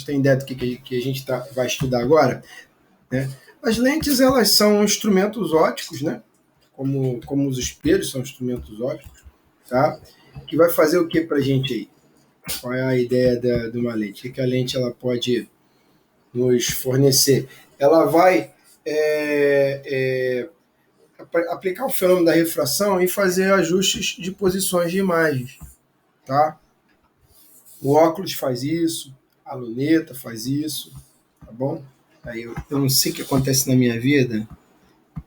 Vocês têm ideia do que a gente vai estudar agora? Né? As lentes, elas são instrumentos ópticos, né? Como os espelhos são instrumentos ópticos, tá? Que vai fazer o que para a gente aí? Qual é a ideia de uma lente? O que a lente ela pode nos fornecer? Ela vai aplicar o fenômeno da refração e fazer ajustes de posições de imagens, tá? O óculos faz isso, a luneta faz isso, tá bom? Aí eu não sei o que acontece na minha vida,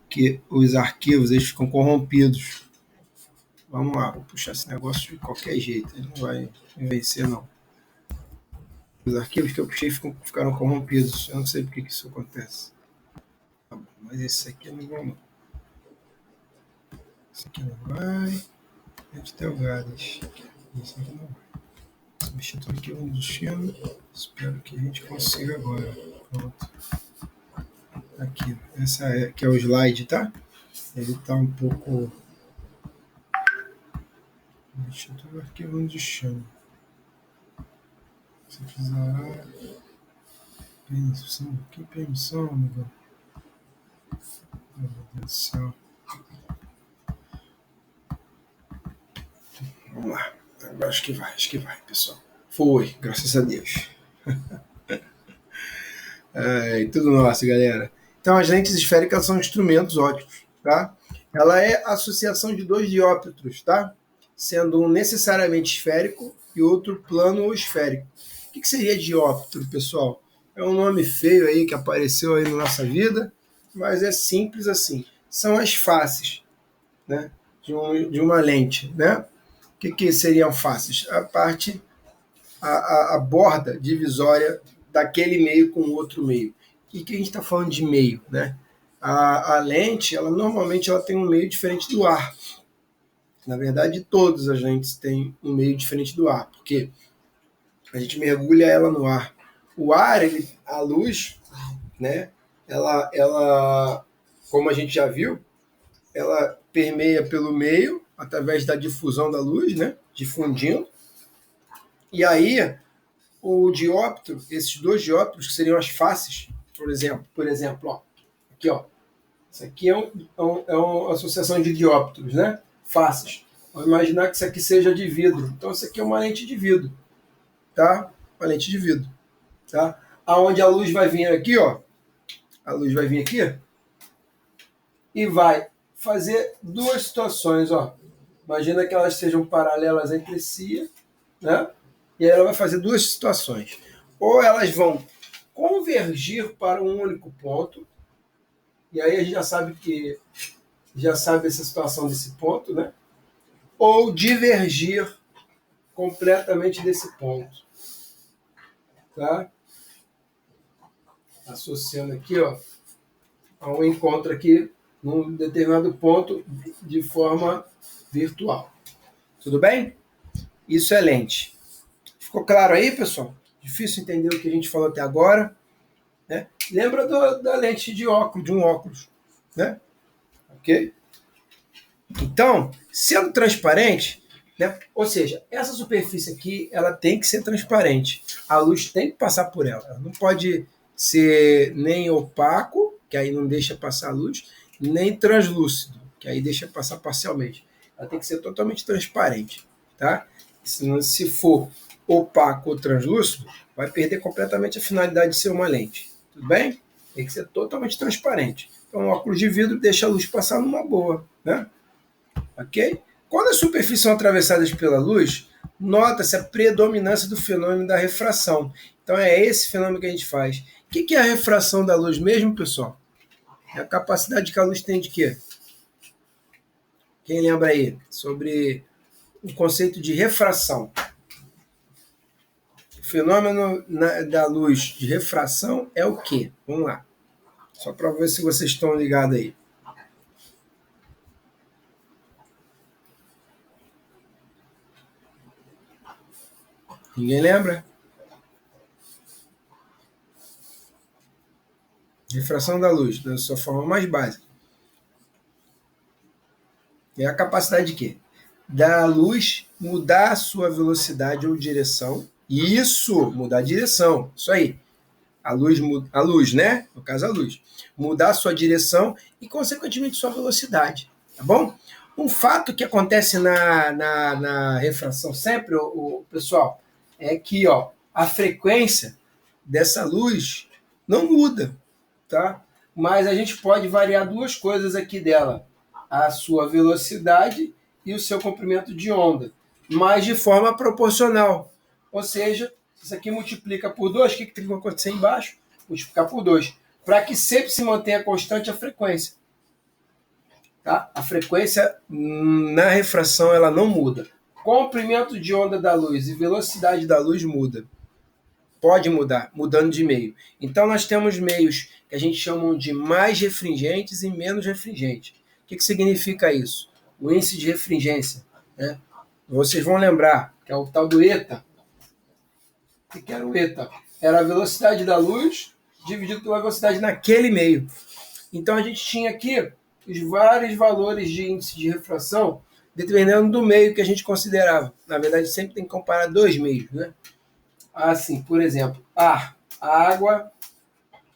que os arquivos eles ficam corrompidos. Vamos lá, vou puxar esse negócio de qualquer jeito, ele não vai me vencer não. Os arquivos que eu puxei ficaram corrompidos, eu não sei por que isso acontece. Tá bom, mas esse aqui não vai não. Esse aqui não vai. Esse aqui não vai. Substituir aqui o destino. Espero que a gente consiga agora. Pronto. Aqui. Essa aqui é o slide, tá? Ele tá um pouco. Substituir o arquivo no destino. Você precisará. Permissão. Que permissão, amigo? Meu Deus do céu. Vamos lá. Agora acho que vai, pessoal. Foi, graças a Deus. Tudo nosso, galera. Então, as lentes esféricas são instrumentos ópticos, tá? Ela é a associação de dois dióptros, tá? Sendo um necessariamente esférico e outro plano ou esférico. O que seria dióptro, pessoal? É um nome feio aí que apareceu aí na nossa vida, mas é simples assim. São as faces, né, de uma lente, né? O que seriam faces? A borda divisória daquele meio com o outro meio. E que a gente está falando de meio, né? A lente, ela normalmente ela tem um meio diferente do ar. Na verdade, todas as lentes têm um meio diferente do ar, porque a gente mergulha ela no ar. O ar, a luz, né? Ela, como a gente já viu, ela permeia pelo meio através da difusão da luz, né? Difundindo. E aí o dióptro, esses dois dióptros, que seriam as faces, por exemplo, ó, aqui, ó, isso aqui é uma associação de dióptros, né? Faces. Vamos imaginar que isso aqui seja de vidro. Então, isso aqui é uma lente de vidro, tá? Uma lente de vidro, tá? Aonde a luz vai vir aqui, ó, a luz vai vir aqui e vai fazer duas situações, ó. Imagina que elas sejam paralelas entre si, né? E aí ela vai fazer duas situações. Ou elas vão convergir para um único ponto, e aí a gente já sabe essa situação desse ponto, né? Ou divergir completamente desse ponto, tá? Associando aqui, ó, a um encontro aqui num determinado ponto de forma virtual. Tudo bem? Isso é lente. Ficou claro aí, pessoal? Difícil entender o que a gente falou até agora, né? Lembra da lente de óculos, de um óculos, né? Ok? Então, sendo transparente, né? Ou seja, essa superfície aqui, ela tem que ser transparente. A luz tem que passar por ela. Ela não pode ser nem opaco, que aí não deixa passar a luz, nem translúcido, que aí deixa passar parcialmente. Ela tem que ser totalmente transparente, tá? Se for opaco ou translúcido, vai perder completamente a finalidade de ser uma lente. Tudo bem? Tem que ser totalmente transparente. Então, o óculos de vidro deixa a luz passar numa boa, né? Ok? Quando as superfícies são atravessadas pela luz, nota-se a predominância do fenômeno da refração. Então, é esse fenômeno que a gente faz. O que é a refração da luz mesmo, pessoal? É a capacidade que a luz tem de quê? Quem lembra aí sobre o conceito de refração? O fenômeno da luz de refração é o quê? Vamos lá. Só para ver se vocês estão ligados aí. Ninguém lembra? Refração da luz, da sua forma mais básica. É a capacidade de quê? Da luz mudar a sua velocidade ou direção, Isso, mudar a direção. Isso aí. A luz, né? No caso, a luz. Mudar a sua direção e, consequentemente, sua velocidade. Tá bom? Um fato que acontece na refração sempre, pessoal, é que ó, a frequência dessa luz não muda, tá? Mas a gente pode variar duas coisas aqui dela: a sua velocidade e o seu comprimento de onda, mas de forma proporcional. Ou seja, se isso aqui multiplica por 2, o que tem que acontecer embaixo? Multiplicar por 2, para que sempre se mantenha constante a frequência. Tá? A frequência na refração ela não muda. Comprimento de onda da luz e velocidade da luz muda. Pode mudar, mudando de meio. Então nós temos meios que a gente chama de mais refringentes e menos refringentes. O que significa isso? O índice de refringência. Né? Vocês vão lembrar que é o tal do eta. O que era o eta? Era a velocidade da luz dividido pela velocidade naquele meio. Então a gente tinha aqui os vários valores de índice de refração determinando do meio que a gente considerava. Na verdade, sempre tem que comparar dois meios, né? Assim, por exemplo, ar,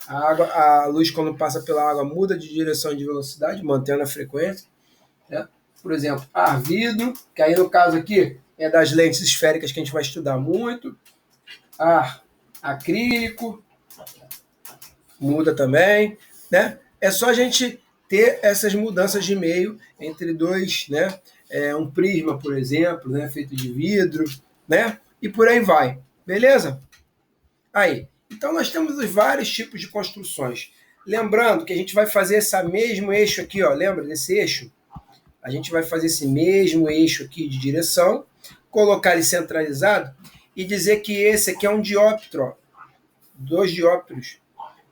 a luz quando passa pela água muda de direção e de velocidade, mantendo a frequência. Né? Por exemplo, ar, vidro, que aí no caso aqui é das lentes esféricas que a gente vai estudar muito. Ar, acrílico, muda também, né? É só a gente ter essas mudanças de meio entre dois, né? Um prisma, por exemplo, né? Feito de vidro, né? E por aí vai, beleza? Aí, então nós temos os vários tipos de construções. Lembrando que a gente vai fazer esse mesmo eixo aqui, ó, lembra desse eixo? A gente vai fazer esse mesmo eixo aqui de direção, colocar ele centralizado e dizer que esse aqui é um dióptro, ó, 2 dióptros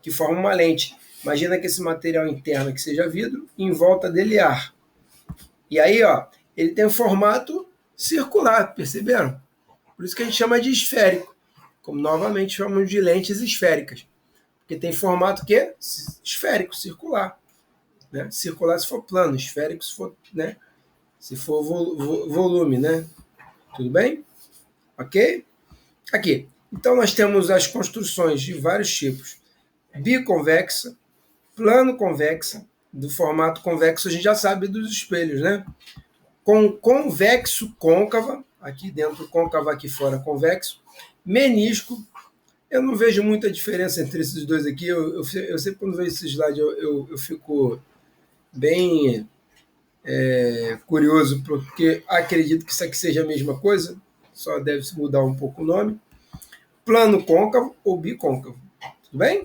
que formam uma lente. Imagina que esse material interno que seja vidro, em volta dele ar. E aí, ó, ele tem um formato circular, perceberam? Por isso que a gente chama de esférico. Como novamente chamamos de lentes esféricas. Porque tem formato que esférico, circular. Né? Circular se for plano, esférico se for, né? Se for volume, né? Tudo bem? Ok? Aqui. Então nós temos as construções de vários tipos. Biconvexa, plano convexa, do formato convexo a gente já sabe dos espelhos, né? Com convexo côncava, aqui dentro côncava, aqui fora convexo, menisco. Eu não vejo muita diferença entre esses dois aqui. Eu sempre quando vejo esse slide eu fico bem curioso, porque acredito que isso aqui seja a mesma coisa, só deve se mudar um pouco o nome. Plano côncavo ou bicôncavo, tudo bem?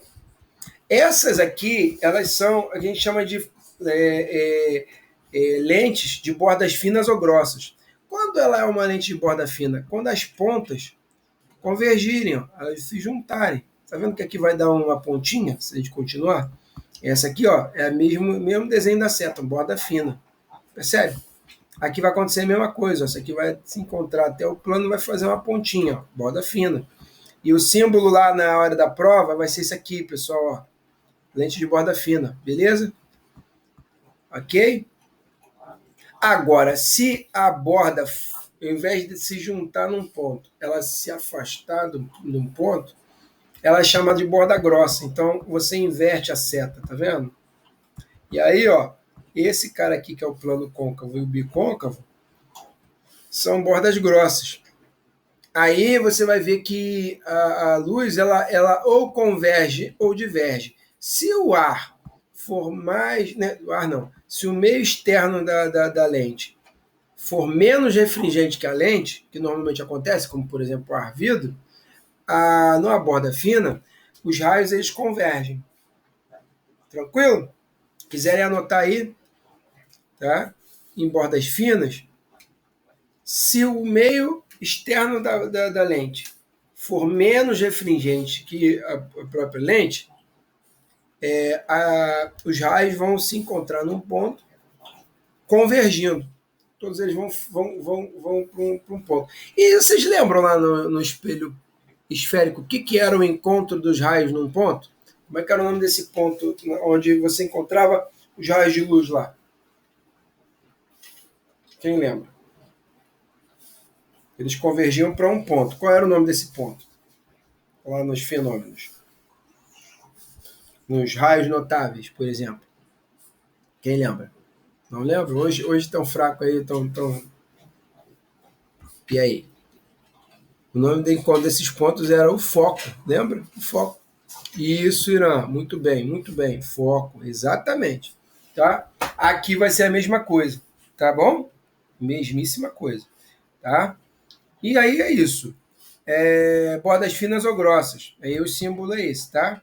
Essas aqui, elas são, a gente chama de lentes de bordas finas ou grossas. Quando ela é uma lente de borda fina? Quando as pontas convergirem, ó, elas se juntarem. Tá vendo que aqui vai dar uma pontinha, se a gente continuar? Essa aqui, ó, é o mesmo desenho da seta, borda fina. Percebe? Aqui vai acontecer a mesma coisa. Ó, essa aqui vai se encontrar até o plano, vai fazer uma pontinha, ó, borda fina. E o símbolo lá na hora da prova vai ser isso aqui, pessoal, ó, lente de borda fina, beleza? Ok? Agora, se a borda, ao invés de se juntar num ponto, ela se afastar de um ponto, ela é chamada de borda grossa. Então, você inverte a seta, tá vendo? E aí, ó, esse cara aqui, que é o plano côncavo e o bicôncavo, são bordas grossas. Aí você vai ver que a luz, ela ou converge ou diverge. Se o ar for mais... Né, o ar não. Se o meio externo da lente for menos refringente que a lente, que normalmente acontece, como por exemplo o ar vidro, numa borda fina, os raios eles convergem. Tranquilo? Quiserem anotar aí, tá? Em bordas finas, se o meio externo da lente for menos refringente que a própria lente, os raios vão se encontrar num ponto convergindo. Todos eles vão para um ponto. E vocês lembram lá no espelho esférico o que era o encontro dos raios num ponto? Como é que era o nome desse ponto onde você encontrava os raios de luz lá? Quem lembra? Eles convergiam para um ponto. Qual era o nome desse ponto? Lá nos fenômenos. Nos raios notáveis, por exemplo. Quem lembra? Não lembro? Hoje estão fracos aí, estão. E aí? O nome de encontro desses pontos era o foco, lembra? O foco. Isso, Irã. Muito bem. Foco, exatamente. Tá? Aqui vai ser a mesma coisa, tá bom? Mesmíssima coisa, tá? E aí é isso. Bordas finas ou grossas. Aí o símbolo é esse, tá?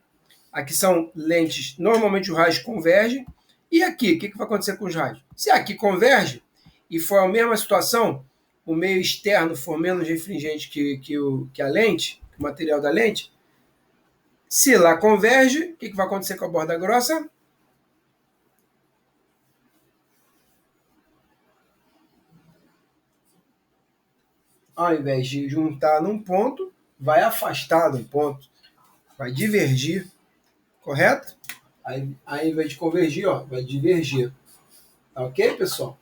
Aqui são lentes, normalmente os raios convergem. E aqui, o que vai acontecer com os raios? Se aqui converge e for a mesma situação, o meio externo for menos refringente que a lente, que o material da lente, se lá converge, o que vai acontecer com a borda grossa? Ao invés de juntar num ponto, vai afastar de um ponto, vai divergir, correto? Aí, ao invés de convergir, ó, vai divergir. Tá ok, pessoal?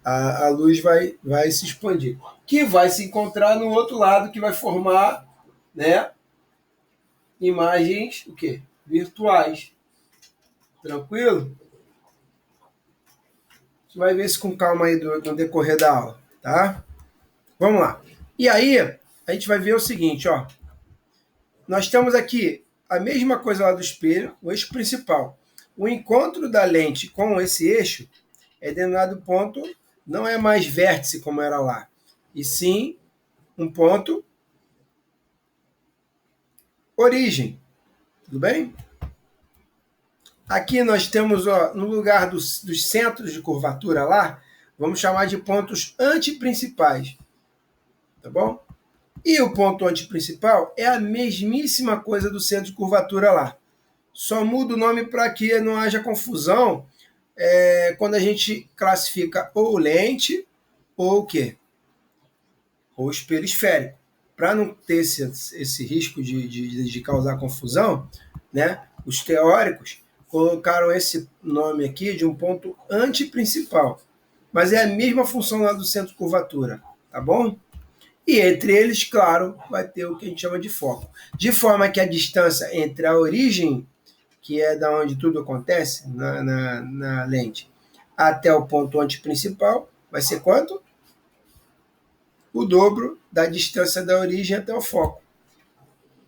A luz vai se expandir. Que vai se encontrar no outro lado, que vai formar, né, imagens o quê? Virtuais. Tranquilo? Você vai ver isso com calma aí no decorrer da aula, tá? Vamos lá. E aí, a gente vai ver o seguinte, ó. Nós temos aqui a mesma coisa lá do espelho, o eixo principal. O encontro da lente com esse eixo é denominado ponto, não é mais vértice como era lá, e sim um ponto origem. Tudo bem? Aqui nós temos, ó, no lugar dos centros de curvatura lá, vamos chamar de pontos antiprincipais. Tá bom? E o ponto antiprincipal é a mesmíssima coisa do centro de curvatura lá. Só muda o nome para que não haja confusão quando a gente classifica ou lente ou o quê? Ou espelho esférico. Para não ter esse risco de causar confusão, né, os teóricos colocaram esse nome aqui de um ponto antiprincipal. Mas é a mesma função lá do centro de curvatura, tá bom? E entre eles, claro, vai ter o que a gente chama de foco. De forma que a distância entre a origem, que é da onde tudo acontece, na lente, até o ponto antiprincipal, vai ser quanto? O dobro da distância da origem até o foco.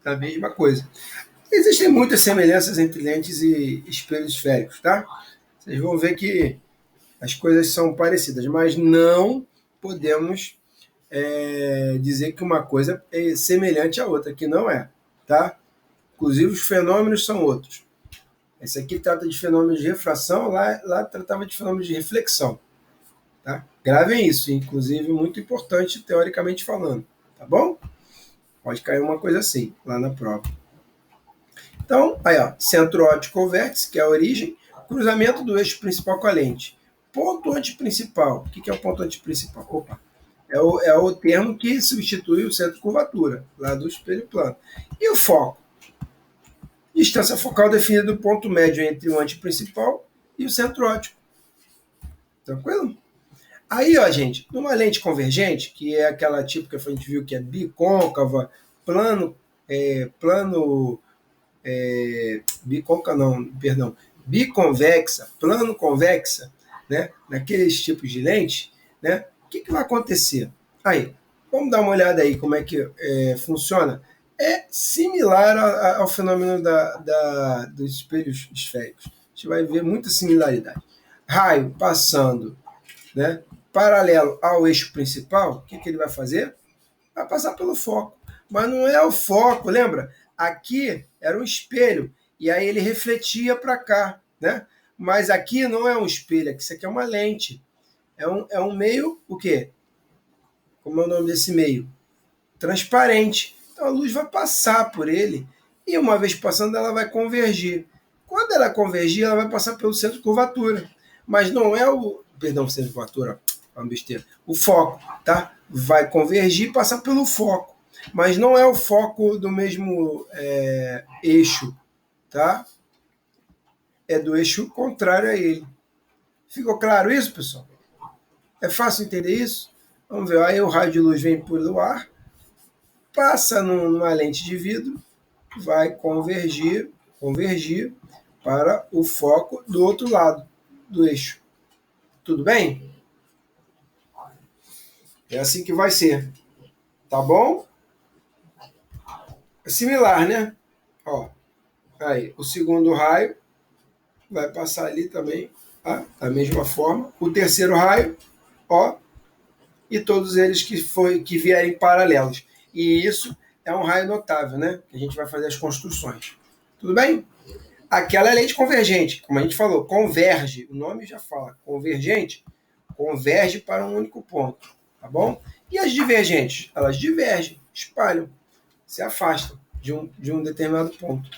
A mesma coisa. Existem muitas semelhanças entre lentes e espelhos esféricos, tá? Vocês vão ver que as coisas são parecidas, mas não podemos dizer que uma coisa é semelhante à outra, que não é, tá? Inclusive os fenômenos são outros. Esse aqui trata de fenômenos de refração, lá tratava de fenômenos de reflexão, tá? Gravem isso, inclusive muito importante teoricamente falando, tá bom? Pode cair uma coisa assim lá na prova. Então, aí ó, centro óptico ou vértice, que é a origem, cruzamento do eixo principal com a lente. Ponto antiprincipal. O que é o ponto antiprincipal? Opa, é o termo que substitui o centro de curvatura, lá do espelho plano. E o foco? Distância focal definida do ponto médio entre o antiprincipal e o centro óptico. Tranquilo? Aí, ó, gente, numa lente convergente, que é aquela típica que a gente viu que é bicôncava, bicôncava não, perdão, biconvexa, plano convexa, né, naqueles tipos de lente, né, o que vai acontecer? Aí, vamos dar uma olhada aí como é que funciona. É similar ao fenômeno dos espelhos esféricos. A gente vai ver muita similaridade. Raio passando, né, paralelo ao eixo principal, o que ele vai fazer? Vai passar pelo foco. Mas não é o foco, lembra? Aqui era um espelho, e aí ele refletia para cá, né? Mas aqui não é um espelho, aqui isso aqui é uma lente. É um meio, o quê? Como é o nome desse meio? Transparente. Então a luz vai passar por ele, e uma vez passando, ela vai convergir. Quando ela convergir, ela vai passar pelo centro de curvatura. Mas não é o. Perdão, centro de curvatura, é uma besteira. O foco, tá? Vai convergir e passar pelo foco. Mas não é o foco do mesmo eixo, tá? É do eixo contrário a ele. Ficou claro isso, pessoal? É fácil entender isso? Vamos ver, aí o raio de luz vem pelo ar, passa numa lente de vidro, vai convergir para o foco do outro lado do eixo. Tudo bem? É assim que vai ser. Tá bom? É similar, né? Ó, aí, o segundo raio vai passar ali também, tá? Da mesma forma. O terceiro raio, ó, e todos eles que vierem paralelos. E isso é um raio notável, né? Que a gente vai fazer as construções. Tudo bem? Aquela é lente convergente, como a gente falou, converge. O nome já fala, convergente, converge para um único ponto, tá bom? E as divergentes? Elas divergem, espalham, se afastam de um determinado ponto.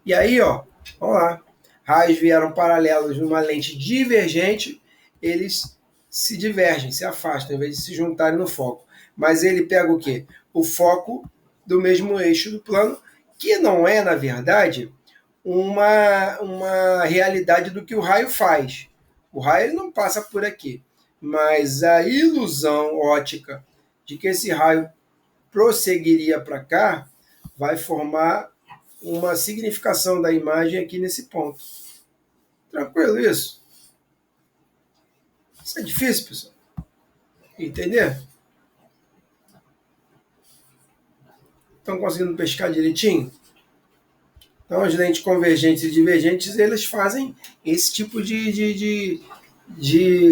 E aí, ó, vamos lá. Raios vieram paralelos numa lente divergente, eles se divergem, se afastam, em vez de se juntarem no foco. Mas ele pega o quê? O foco do mesmo eixo do plano, que não é, na verdade, uma realidade do que o raio faz. O raio ele não passa por aqui, mas a ilusão ótica de que esse raio prosseguiria para cá vai formar uma significação da imagem aqui nesse ponto. Tranquilo isso? Isso é difícil, pessoal. Entender? Estão conseguindo pescar direitinho? Então, as lentes convergentes e divergentes, eles fazem esse tipo de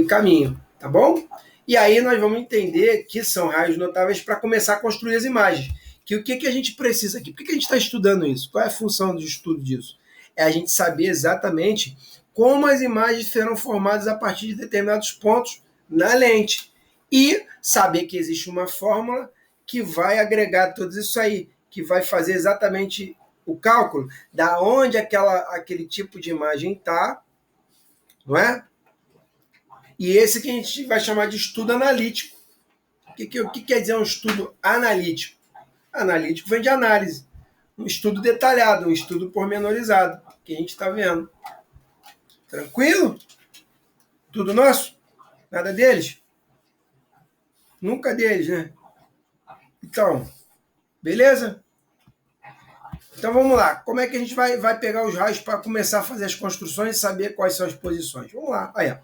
caminho, tá bom? E aí nós vamos entender que são raios notáveis para começar a construir as imagens. Que o que a gente precisa aqui? Por que a gente está estudando isso? Qual é a função do estudo disso? É a gente saber exatamente como as imagens serão formadas a partir de determinados pontos na lente. E saber que existe uma fórmula que vai agregar tudo isso aí, que vai fazer exatamente o cálculo da onde aquele tipo de imagem está, não é? E esse que a gente vai chamar de estudo analítico. O que quer dizer um estudo analítico? Analítico vem de análise. Um estudo detalhado, um estudo pormenorizado, que a gente está vendo. Tranquilo? Tudo nosso? Nada deles? Nunca deles, né? Então, beleza? Então vamos lá. Como é que a gente vai pegar os raios para começar a fazer as construções e saber quais são as posições? Vamos lá. Aí, ó.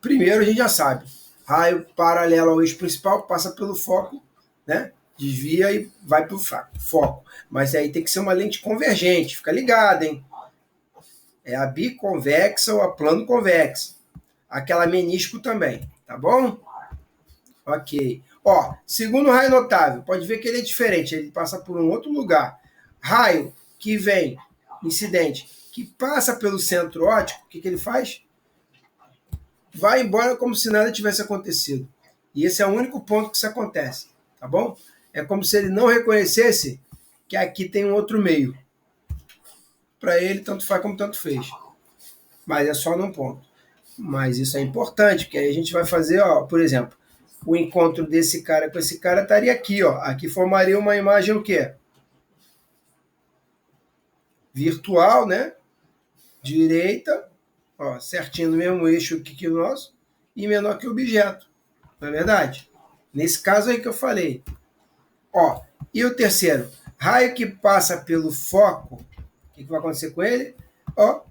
Primeiro a gente já sabe. Raio paralelo ao eixo principal, passa pelo foco, né? Desvia e vai para o foco. Mas aí tem que ser uma lente convergente. Fica ligado, hein? É a biconvexa ou a plano convexa. Aquela menisco também, tá bom? Ok. Ó, segundo raio notável, pode ver que ele é diferente. Ele passa por um outro lugar. Raio que vem, incidente, que passa pelo centro óptico, o que ele faz? Vai embora como se nada tivesse acontecido. E esse é o único ponto que isso acontece, tá bom? É como se ele não reconhecesse que aqui tem um outro meio. Para ele, tanto faz como tanto fez. Mas é só num ponto. Mas isso é importante, porque aí a gente vai fazer, ó, por exemplo, o encontro desse cara com esse cara estaria aqui, ó. Aqui formaria uma imagem o quê? Virtual, né? Direita, ó, certinho no mesmo eixo que o nosso, e menor que o objeto. Não é verdade? Nesse caso aí que eu falei. Ó, e o terceiro? Raio que passa pelo foco, o que vai acontecer com ele? Ó,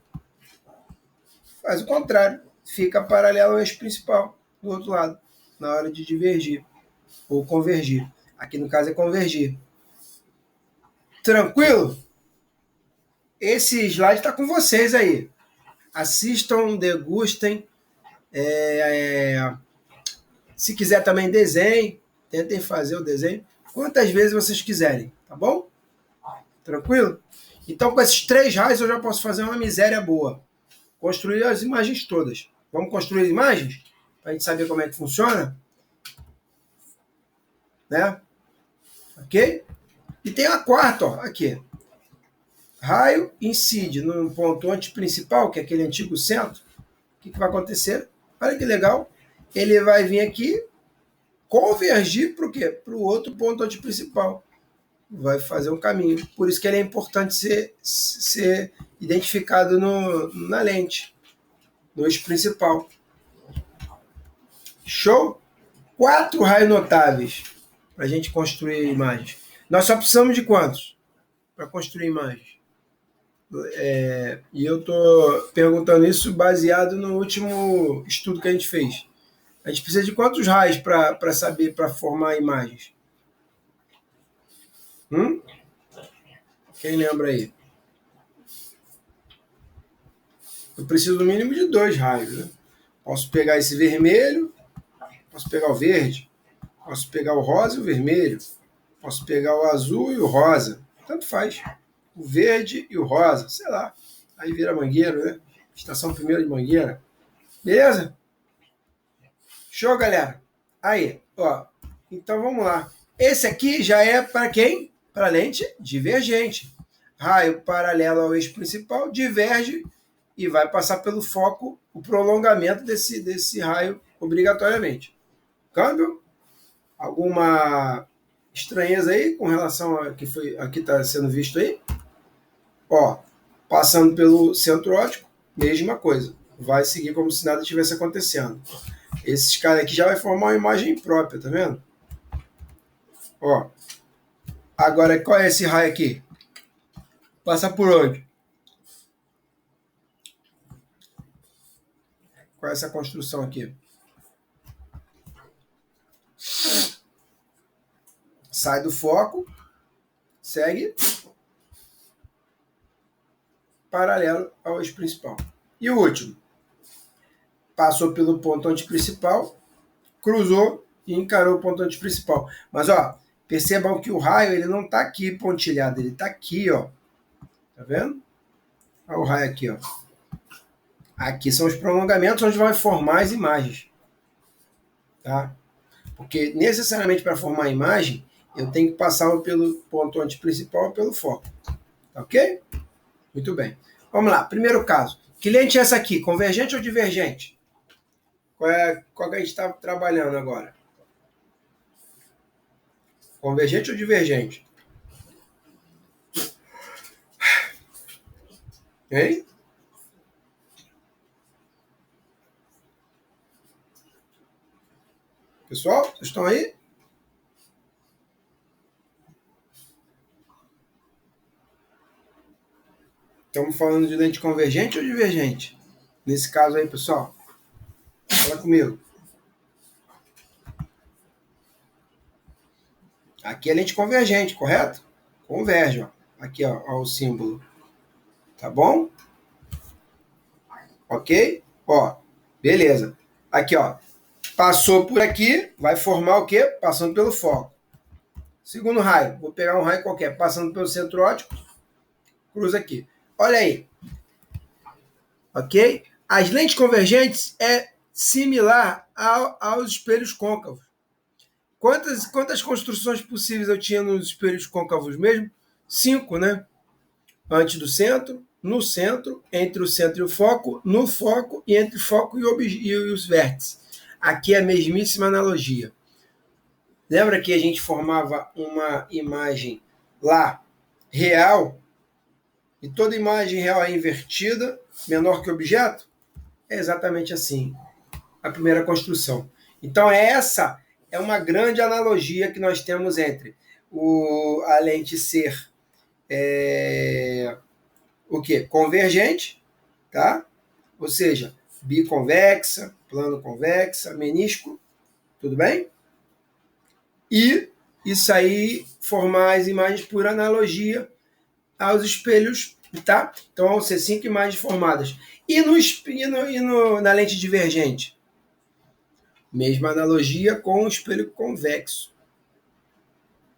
faz o contrário. Fica paralelo ao eixo principal, do outro lado, na hora de divergir ou convergir. Aqui no caso é convergir. Tranquilo? Esse slide está com vocês aí. Assistam, degustem. Se quiser também desenhe, tentem fazer o desenho quantas vezes vocês quiserem, tá bom? Tranquilo? Então, com esses 3 raios, eu já posso fazer uma miséria boa. Construir as imagens todas. Vamos construir imagens? Para a gente saber como é que funciona? Né? Ok? E tem a quarta, ó, aqui. Raio incide num ponto antiprincipal, que é aquele antigo centro. O que vai acontecer? Olha que legal. Ele vai vir aqui convergir para o quê? Para o outro ponto antiprincipal. Vai fazer um caminho. Por isso que ele é importante ser identificado na lente, no eixo principal. Show? 4 raios notáveis para a gente construir imagens. Nós só precisamos de quantos para construir imagens? E eu estou perguntando isso baseado no último estudo que a gente fez. A gente precisa de quantos raios para saber, para formar imagens? Quem lembra aí? Eu preciso no mínimo de 2 raios. Né? Posso pegar esse vermelho, posso pegar o verde, posso pegar o rosa e o vermelho, posso pegar o azul e o rosa. Tanto faz. O verde e o rosa, sei lá. Aí vira mangueiro, né? Estação primeira de mangueira. Beleza? Show, galera? Aí, ó. Então vamos lá. Esse aqui já é para quem? Para lente divergente. Raio paralelo ao eixo principal diverge e vai passar pelo foco o prolongamento desse raio obrigatoriamente. Câmbio? Alguma estranheza aí com relação a que foi aqui está sendo visto aí? Ó, passando pelo centro óptico, mesma coisa. Vai seguir como se nada tivesse acontecendo. Esses caras aqui já vai formar uma imagem própria, tá vendo? Ó. Agora, qual é esse raio aqui? Passa por onde? Qual é essa construção aqui? Sai do foco, segue paralelo ao eixo principal. E o último? Passou pelo ponto antiprincipal, cruzou e encarou o ponto antiprincipal. Mas, ó, percebam que o raio ele não está aqui pontilhado, ele está aqui, ó. Tá vendo? Olha o raio aqui, ó. Aqui são os prolongamentos onde vai formar as imagens. Tá? Porque necessariamente para formar a imagem, eu tenho que passar pelo ponto antiprincipal ou pelo foco. Tá ok? Muito bem. Vamos lá, primeiro caso. Que lente é essa aqui? Convergente ou divergente? Qual que a gente está trabalhando agora? Convergente ou divergente? Hein? Pessoal, vocês estão aí? Estamos falando de lente convergente ou divergente? Nesse caso aí, pessoal. Fala comigo. Aqui é lente convergente, correto? Converge, ó. Aqui, ó o símbolo. Tá bom? Ok? Ó, beleza. Aqui, ó. Passou por aqui, vai formar o quê? Passando pelo foco. Segundo raio, vou pegar um raio qualquer, passando pelo centro óptico, cruza aqui. Olha aí. Ok? As lentes convergentes é similar aos espelhos côncavos. Quantas construções possíveis eu tinha nos espelhos côncavos mesmo? 5, né? Antes do centro, no centro, entre o centro e o foco, no foco e entre o foco e os vértices. Aqui é a mesmíssima analogia. Lembra que a gente formava uma imagem lá real e toda imagem real é invertida, menor que o objeto? É exatamente assim a primeira construção. Então essa é uma grande analogia que nós temos entre a lente ser o que? Convergente, tá? Ou seja, biconvexa, plano convexa, menisco, tudo bem? E isso aí formar as imagens por analogia aos espelhos, tá? Então vão ser 5 imagens formadas. E na lente divergente? Mesma analogia com o espelho convexo.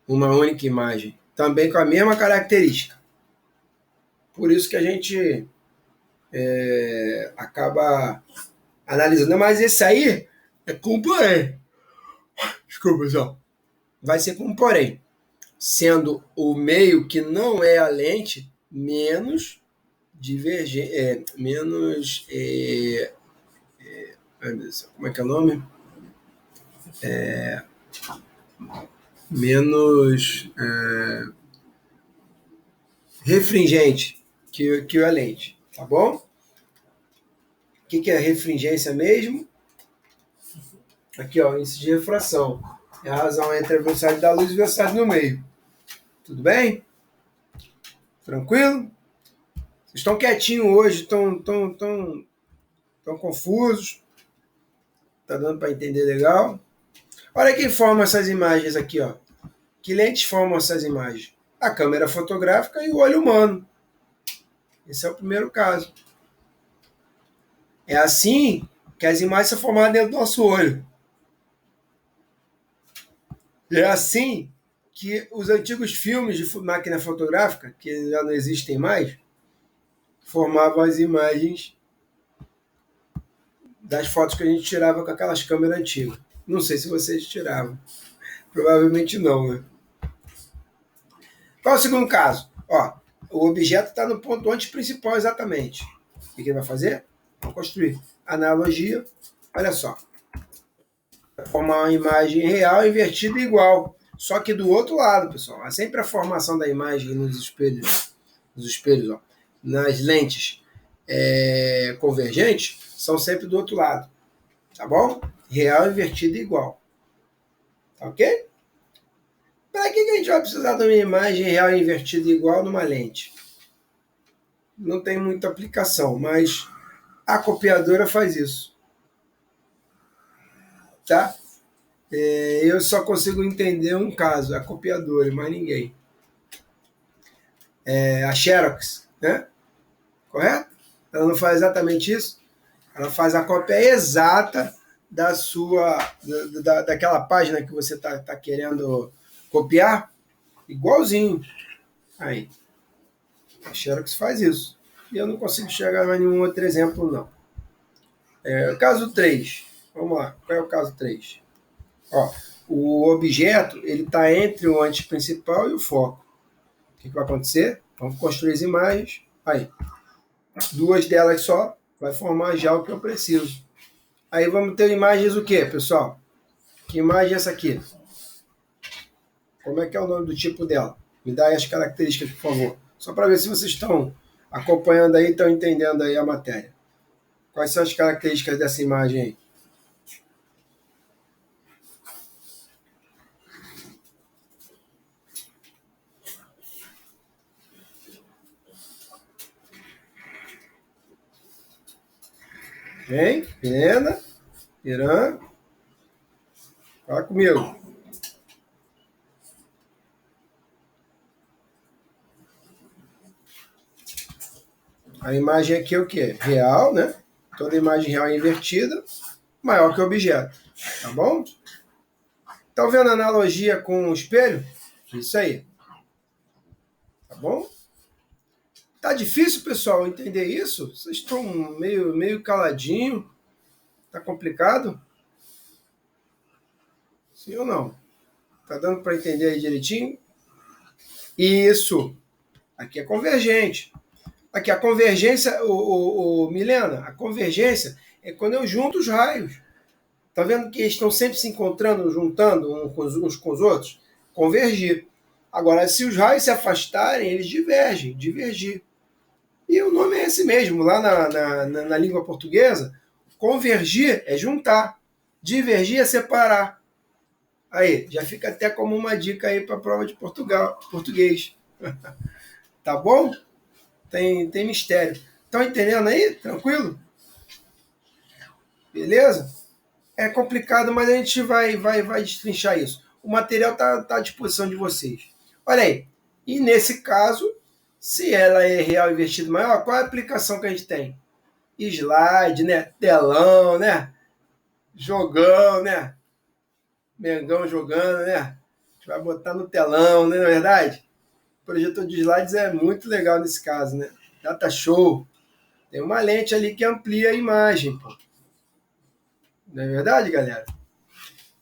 Uma única imagem. Também com a mesma característica. Por isso que a gente acaba analisando. Mas esse aí é com porém. Desculpa, pessoal. Vai ser com porém. Sendo o meio que não é a lente menos divergente, menos como é que é o nome? Menos refringente que a lente, tá bom? O que é refringência mesmo? Aqui, ó, índice de refração. É a razão entre a velocidade da luz e a velocidade no meio. Tudo bem? Tranquilo? Vocês estão quietinhos hoje, tão confusos. Tá dando para entender legal? Olha quem forma essas imagens aqui, ó. Que lentes formam essas imagens? A câmera fotográfica e o olho humano. Esse é o primeiro caso. É assim que as imagens são formadas dentro do nosso olho. É assim que os antigos filmes de máquina fotográfica, que já não existem mais, formavam as imagens das fotos que a gente tirava com aquelas câmeras antigas. Não sei se vocês tiravam. Provavelmente não, né? Qual é o segundo caso? Ó, o objeto está no ponto antes principal exatamente. O que ele vai fazer? Vamos construir analogia. Olha só. Formar uma imagem real invertida igual. Só que do outro lado, pessoal. É sempre a formação da imagem nos espelhos, ó, nas lentes convergentes, são sempre do outro lado. Tá bom? Real invertida igual. Tá ok? Para que a gente vai precisar de uma imagem real invertida igual numa lente? Não tem muita aplicação, mas a copiadora faz isso. Tá? Eu só consigo entender um caso, a copiadora, e mais ninguém. A Xerox, né? Correto? Ela não faz exatamente isso? Ela faz a cópia exata da daquela página que você tá querendo copiar, igualzinho. Aí, a Xerox faz isso. E eu não consigo chegar a nenhum outro exemplo, não. Caso 3. Vamos lá. Qual é o caso 3? Ó, o objeto ele está entre o ângulo principal e o foco. O que vai acontecer? Vamos construir as imagens. Aí, duas delas só vai formar já o que eu preciso. Aí vamos ter imagens o quê, pessoal? Que imagem é essa aqui? Como é que é o nome do tipo dela? Me dá aí as características, por favor. Só para ver se vocês estão acompanhando aí, estão entendendo aí a matéria. Quais são as características dessa imagem aí? Hein? Helena? Irã? Fala comigo. A imagem aqui é o quê? Real, né? Toda imagem real é invertida, maior que o objeto. Tá bom? Estão vendo a analogia com o espelho? Isso aí. Tá bom? Tá difícil, pessoal, entender isso? Vocês estão meio caladinho? Tá complicado? Sim ou não? Tá dando para entender aí direitinho? Isso. Aqui é convergente. Aqui a convergência, Milena, a convergência é quando eu junto os raios. Tá vendo que eles estão sempre se encontrando, juntando uns com os outros? Convergir. Agora, se os raios se afastarem, eles divergem, divergir. E o nome é esse mesmo. Lá na língua portuguesa, convergir é juntar. Divergir é separar. Aí, já fica até como uma dica aí para a prova de português. Tá bom? Tem mistério. Estão entendendo aí? Tranquilo? Beleza? É complicado, mas a gente vai destrinchar isso. O material tá à disposição de vocês. Olha aí. E nesse caso, se ela é real invertido maior, qual é a aplicação que a gente tem? Slide, né? Telão, né? Jogão, né? Mengão jogando, né? A gente vai botar no telão, né? Na verdade, o projetor de slides é muito legal nesse caso, né? Data show. Tem uma lente ali que amplia a imagem, pô. Não é verdade, galera?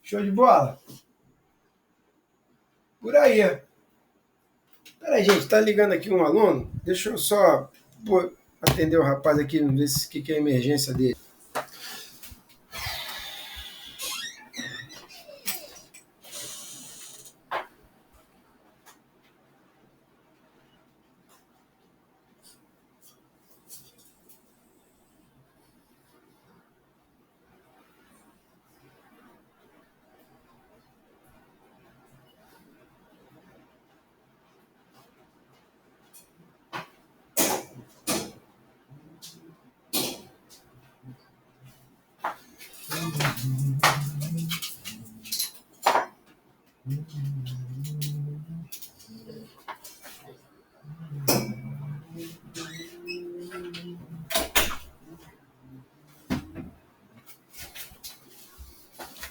Show de bola? Por aí. Peraí, gente, tá ligando aqui um aluno? Deixa eu só atender o rapaz aqui, ver o que é a emergência dele.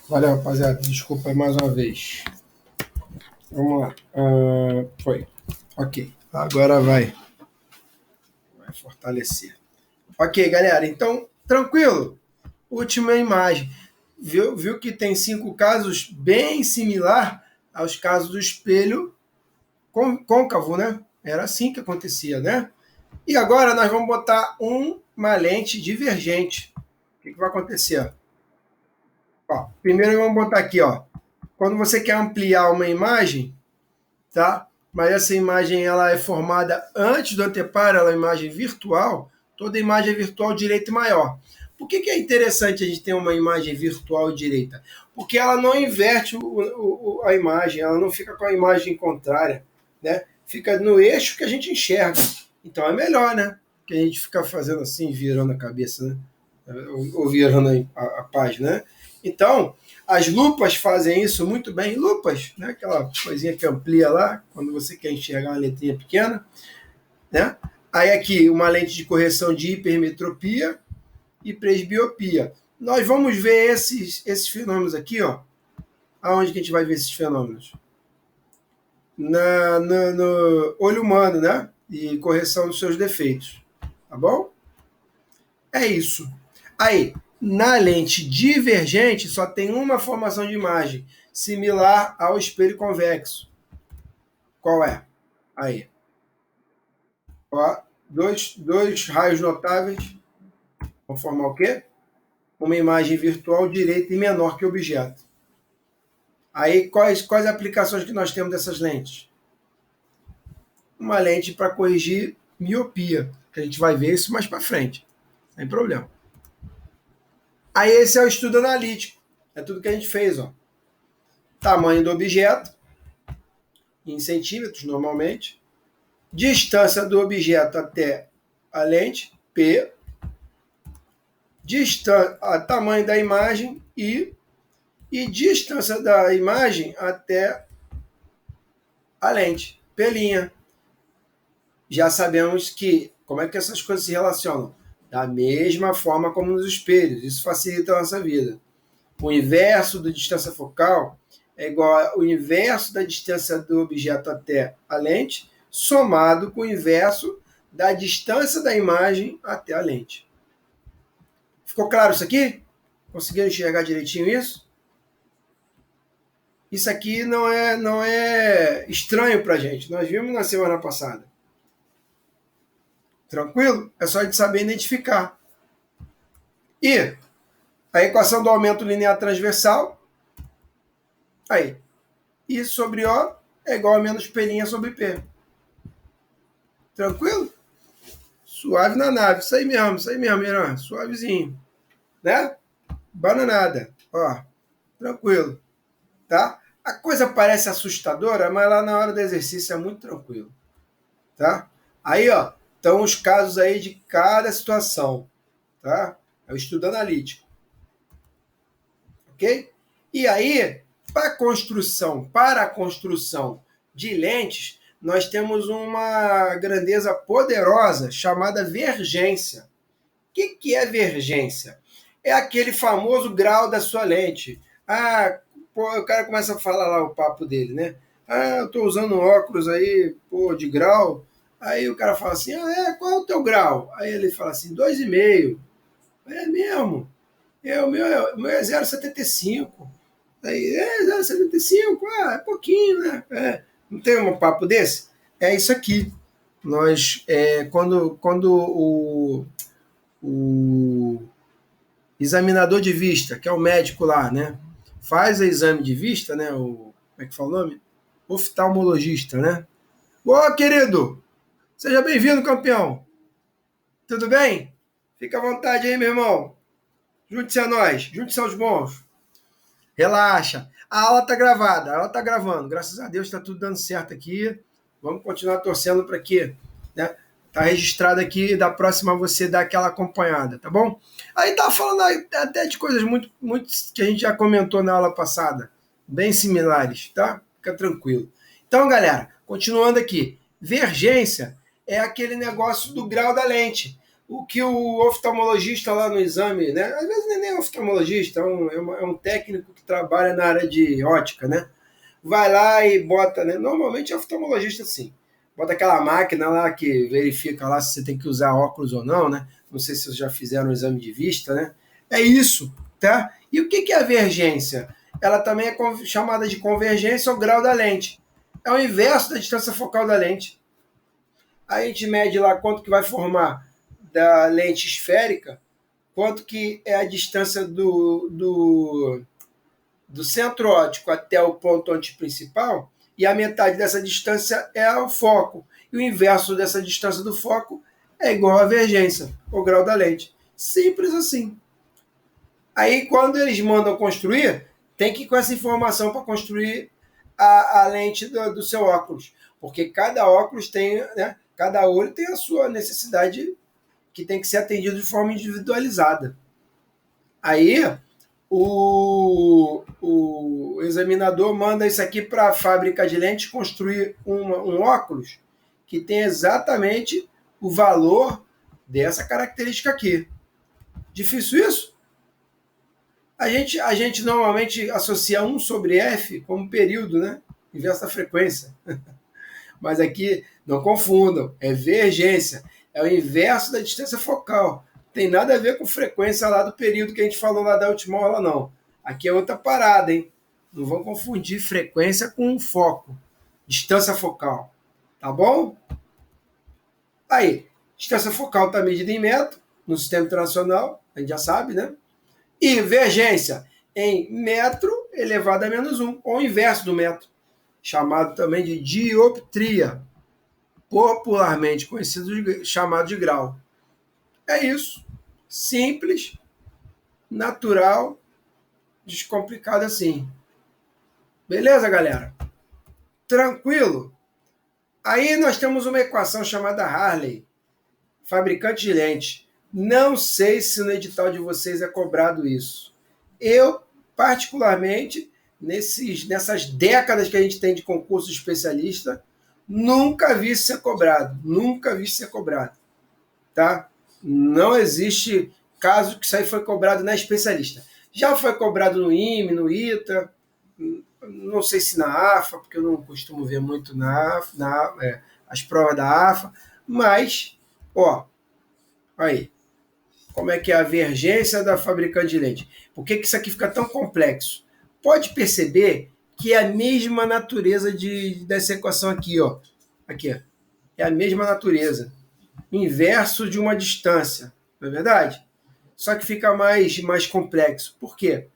Valeu, rapaziada. Desculpa aí mais uma vez. Vamos lá. Foi. Ok. Agora vai fortalecer. Ok, galera. Então, tranquilo. Última imagem. Viu que tem 5 casos bem similar aos casos do espelho côncavo, né? Era assim que acontecia, né? E agora nós vamos botar uma lente divergente. O que vai acontecer? Ó, primeiro vamos botar aqui, ó. Quando você quer ampliar uma imagem, tá? Mas essa imagem ela é formada antes do anteparo, ela é uma imagem virtual. Toda imagem é virtual direita e maior. Por que é interessante a gente ter uma imagem virtual direita? Porque ela não inverte a imagem, ela não fica com a imagem contrária, né? Fica no eixo que a gente enxerga. Então é melhor, né? Que a gente fica fazendo assim, virando a cabeça, né? Ou virando a página, né? Então, as lupas fazem isso muito bem. Lupas, né? Aquela coisinha que amplia lá, quando você quer enxergar uma letrinha pequena, né? Aí aqui uma lente de correção de hipermetropia e presbiopia. Nós vamos ver esses fenômenos aqui, ó. Aonde que a gente vai ver esses fenômenos? No olho humano, né? E correção dos seus defeitos. Tá bom? É isso. Aí, na lente divergente, só tem uma formação de imagem, similar ao espelho convexo. Qual é? Aí. Ó, dois raios notáveis vão formar o quê? Uma imagem virtual direita e menor que o objeto. Aí, quais aplicações que nós temos dessas lentes? Uma lente para corrigir miopia, que a gente vai ver isso mais para frente. Sem problema. Aí, esse é o estudo analítico. É tudo que a gente fez, ó. Tamanho do objeto, em centímetros normalmente, distância do objeto até a lente, P, tamanho da imagem, I, e distância da imagem até a lente, P'. Já sabemos como é que essas coisas se relacionam? Da mesma forma como nos espelhos, isso facilita a nossa vida. O inverso da distância focal é igual ao inverso da distância do objeto até a lente, somado com o inverso da distância da imagem até a lente. Ficou claro isso aqui? Conseguiram enxergar direitinho isso? Isso aqui não é estranho para a gente. Nós vimos na semana passada. Tranquilo? É só a gente saber identificar. E a equação do aumento linear transversal, aí, I sobre O é igual a menos P' sobre P. Tranquilo? Suave na nave. Isso aí mesmo, Irã. Suavezinho. Né? Bananada. Ó, tranquilo. Tá? A coisa parece assustadora, mas lá na hora do exercício é muito tranquilo. Tá? Aí, ó, estão os casos aí de cada situação. Tá? É o estudo analítico. Ok? E aí, para a construção de lentes, nós temos uma grandeza poderosa chamada vergência. O que é vergência? É aquele famoso grau da sua lente. Ah, pô, o cara começa a falar lá o papo dele, né? Ah, eu estou usando óculos aí, pô, de grau. Aí o cara fala assim, qual é o teu grau? Aí ele fala assim, 2,5. É mesmo? O meu é 0,75. Aí, 0,75? É pouquinho, né? Não tem um papo desse? É isso aqui. Quando o examinador de vista, que é o médico lá, né? Faz o exame de vista, né? Como é que fala o nome? Oftalmologista, né? Boa, querido! Seja bem-vindo, campeão! Tudo bem? Fica à vontade aí, meu irmão. Junte-se a nós, junte-se aos bons. Relaxa. A aula tá gravada, a aula tá gravando. Graças a Deus tá tudo dando certo aqui. Vamos continuar torcendo para que, né? Tá registrado aqui, da próxima você dá aquela acompanhada, tá bom? Aí tá falando até de coisas muito que a gente já comentou na aula passada, bem similares, tá? Fica tranquilo. Então, galera, continuando aqui. Vergência é aquele negócio do grau da lente. o que o oftalmologista lá no exame, né? Às vezes nem é oftalmologista, é um técnico que trabalha na área de ótica, né? Vai lá e bota, né? Normalmente é oftalmologista, sim. Bota aquela máquina lá que verifica lá se você tem que usar óculos ou não, né? Não sei se vocês já fizeram um exame de vista, né? É isso, tá? E o que é a vergência? Ela também é chamada de convergência ou grau da lente. É o inverso da distância focal da lente. A gente mede lá quanto que vai formar da lente esférica, quanto que é a distância do centro óptico até o ponto antiprincipal, e a metade dessa distância é o foco. E o inverso dessa distância do foco é igual à vergência, o grau da lente. Simples assim. Aí, quando eles mandam construir, tem que ir com essa informação para construir a lente do seu óculos. Porque cada óculos tem, né, cada olho tem a sua necessidade que tem que ser atendido de forma individualizada. Aí, o examinador manda isso aqui para a fábrica de lentes construir um óculos que tem exatamente o valor dessa característica aqui. Difícil isso? A gente normalmente associa 1 sobre F como período, né? Inverso da frequência. Mas aqui, não confundam, é vergência. É o inverso da distância focal. Tem nada a ver com frequência lá do período que a gente falou lá da última aula, não. Aqui é outra parada, hein? Não vão confundir frequência com foco. Distância focal. Tá bom? Aí, distância focal está medida em metro, no sistema internacional, a gente já sabe, né? E vergência em metro elevado a menos 1, ou o inverso do metro, chamado também de dioptria, popularmente conhecido chamado de grau. É isso. Simples, natural, descomplicado assim. Beleza, galera? Tranquilo? Aí nós temos uma equação chamada Hartley, fabricante de lente. Não sei se no edital de vocês é cobrado isso. Eu, particularmente, nessas décadas que a gente tem de concurso de especialista, nunca vi isso ser cobrado. Nunca vi isso ser cobrado. Tá? Não existe caso que isso aí foi cobrado na especialista. Já foi cobrado no IME, no ITA, não sei se na AFA, porque eu não costumo ver muito as provas da AFA, mas, ó, aí, como é que é a vergência da fabricante de lente? Por que isso aqui fica tão complexo? Pode perceber que é a mesma natureza dessa equação aqui, ó. Aqui, ó. É a mesma natureza. Inverso de uma distância, não é verdade? Só que fica mais complexo. Por quê?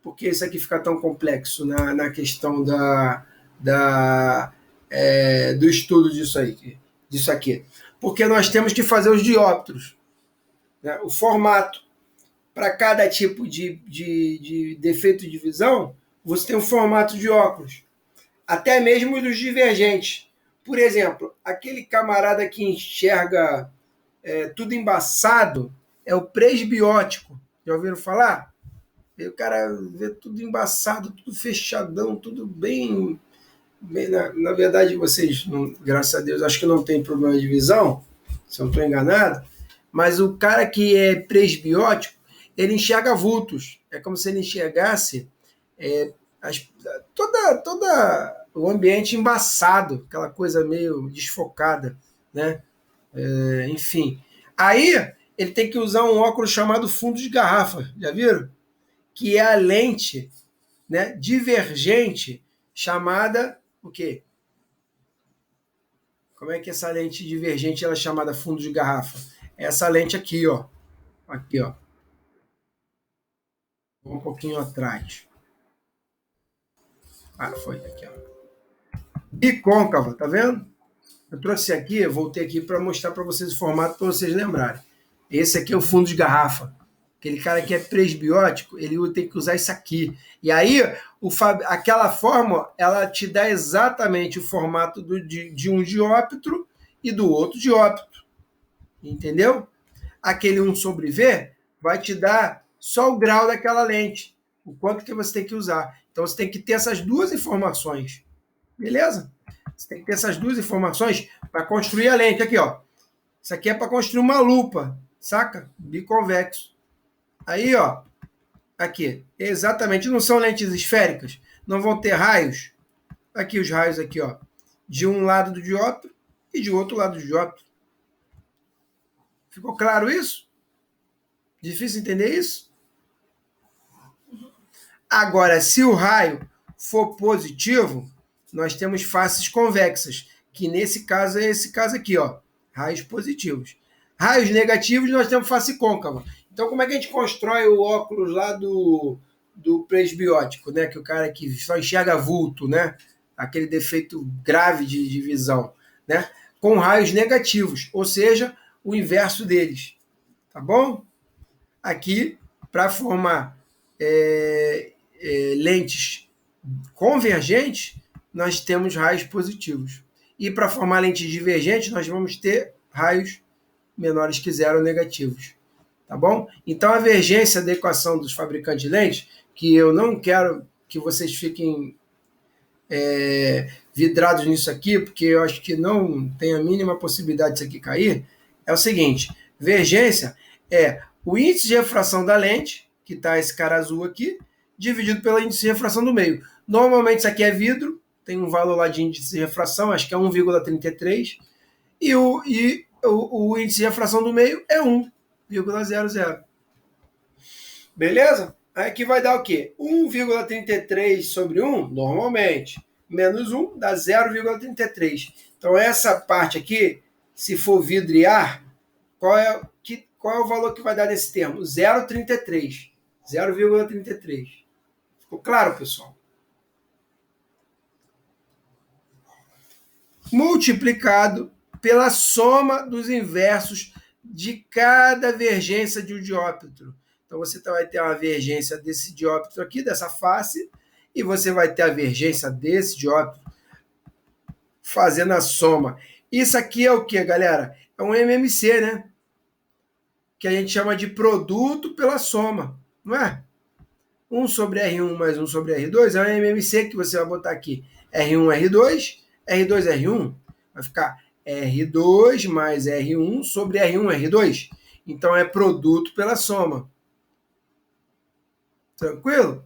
Por que isso aqui fica tão complexo na questão do estudo disso aqui? Porque nós temos que fazer os dióptros, né? O formato. Para cada tipo de defeito de visão, você tem um formato de óculos. Até mesmo dos divergentes. Por exemplo, aquele camarada que enxerga tudo embaçado é o presbiótico. Já ouviram falar? E o cara vê tudo embaçado, tudo fechadão, tudo bem na verdade, vocês, graças a Deus, acho que não tem problema de visão, se eu não estou enganado, mas o cara que é presbiótico, ele enxerga vultos. É como se ele enxergasse toda o ambiente embaçado, aquela coisa meio desfocada, né? Enfim. Aí, ele tem que usar um óculos chamado fundo de garrafa, já viram? Que é a lente, né, divergente chamada o quê? Como é que essa lente divergente ela é chamada fundo de garrafa? Essa lente aqui, ó. Aqui, ó. Um pouquinho atrás. Ah, foi aqui, ó. Bicôncava, tá vendo? Eu trouxe aqui, eu voltei aqui para mostrar para vocês o formato para vocês lembrarem. Esse aqui é o fundo de garrafa. Aquele cara que é presbiótico, ele tem que usar isso aqui. E aí, aquela fórmula, ela te dá exatamente o formato de um dióptro e do outro dióptro. Entendeu? Aquele 1 sobre V vai te dar só o grau daquela lente, o quanto que você tem que usar. Então, você tem que ter essas duas informações. Beleza? Você tem que ter essas duas informações para construir a lente. Aqui, ó. Isso aqui é para construir uma lupa, saca? Biconvexo. Aí, ó, aqui, exatamente, não são lentes esféricas, não vão ter raios. Aqui os raios aqui, ó, de um lado do dióptro e de outro lado do dióptro. Ficou claro isso? Difícil entender isso? Agora, se o raio for positivo, nós temos faces convexas, que nesse caso é esse caso aqui, ó, raios positivos. Raios negativos, nós temos face côncava. Então, como é que a gente constrói o óculos lá do presbiótico, né? Que o cara que só enxerga vulto, né? Aquele defeito grave de visão, né? Com raios negativos, ou seja, o inverso deles, tá bom? Aqui, para formar lentes convergentes, nós temos raios positivos. E para formar lentes divergentes, nós vamos ter raios menores que zero negativos. Tá bom? Então, a divergência da equação dos fabricantes de lentes, que eu não quero que vocês fiquem vidrados nisso aqui, porque eu acho que não tem a mínima possibilidade disso aqui cair, é o seguinte: divergência é o índice de refração da lente, que está esse cara azul aqui, dividido pelo índice de refração do meio. Normalmente isso aqui é vidro, tem um valor lá de índice de refração, acho que é 1,33, e o índice de refração do meio é 1,00. Beleza? Aí aqui vai dar o quê? 1,33 sobre 1, normalmente, menos 1 dá 0,33. Então essa parte aqui, se for vidro e ar, qual é o valor que vai dar nesse termo? 0,33. 0,33. Ficou claro, pessoal? Multiplicado pela soma dos inversos de cada vergência de um dióptro. Então você vai ter uma vergência desse dióptro aqui, dessa face, e você vai ter a vergência desse dióptro, fazendo a soma. Isso aqui é o que, galera? É um MMC, né? Que a gente chama de produto pela soma, não é? 1 sobre R1 mais 1 sobre R2 é um MMC que você vai botar aqui. R1, R2, R2, R1. Vai ficar R2 mais R1 sobre R1, R2. Então é produto pela soma. Tranquilo?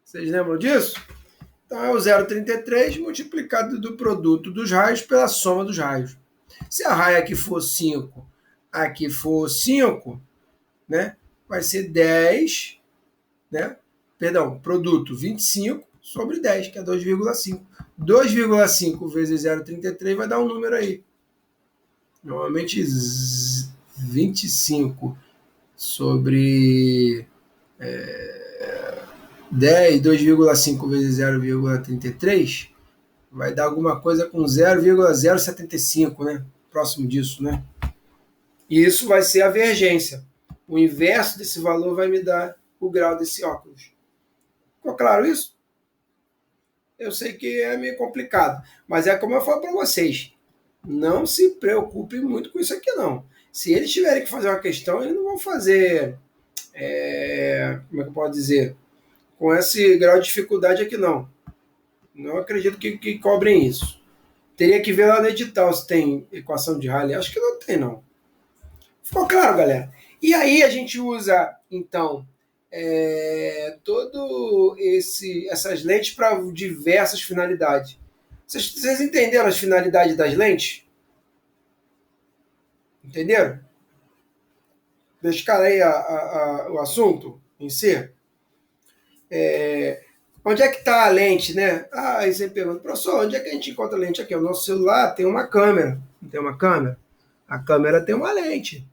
Vocês lembram disso? Então é o 0,33 multiplicado do produto dos raios pela soma dos raios. Se a raia aqui for 5, aqui for 5, né? Vai ser 10, né? Perdão, produto 25 sobre 10, que é 2,5. 2,5 vezes 0,33 vai dar um número aí. Normalmente 25 sobre 10, 2,5 vezes 0,33 vai dar alguma coisa com 0,075, né? Próximo disso, né? E isso vai ser a vergência. O inverso desse valor vai me dar o grau desse óculos. Ficou claro isso? Eu sei que é meio complicado, mas é como eu falo para vocês, não se preocupe muito com isso aqui não. Se eles tiverem que fazer uma questão, eles não vão fazer, como é que eu posso dizer, com esse grau de dificuldade aqui não. Não acredito que cobrem isso. Teria que ver lá no edital se tem equação de Rayleigh. Acho que não tem, não. Ficou claro, galera? E aí a gente usa, então, essas lentes para diversas finalidades. Vocês entenderam as finalidades das lentes? Entenderam? Descarei o assunto em si? Onde é que está a lente, né? Aí você pergunta, professor, onde é que a gente encontra a lente aqui? O nosso celular tem uma câmera. Não tem uma câmera? A câmera tem uma lente.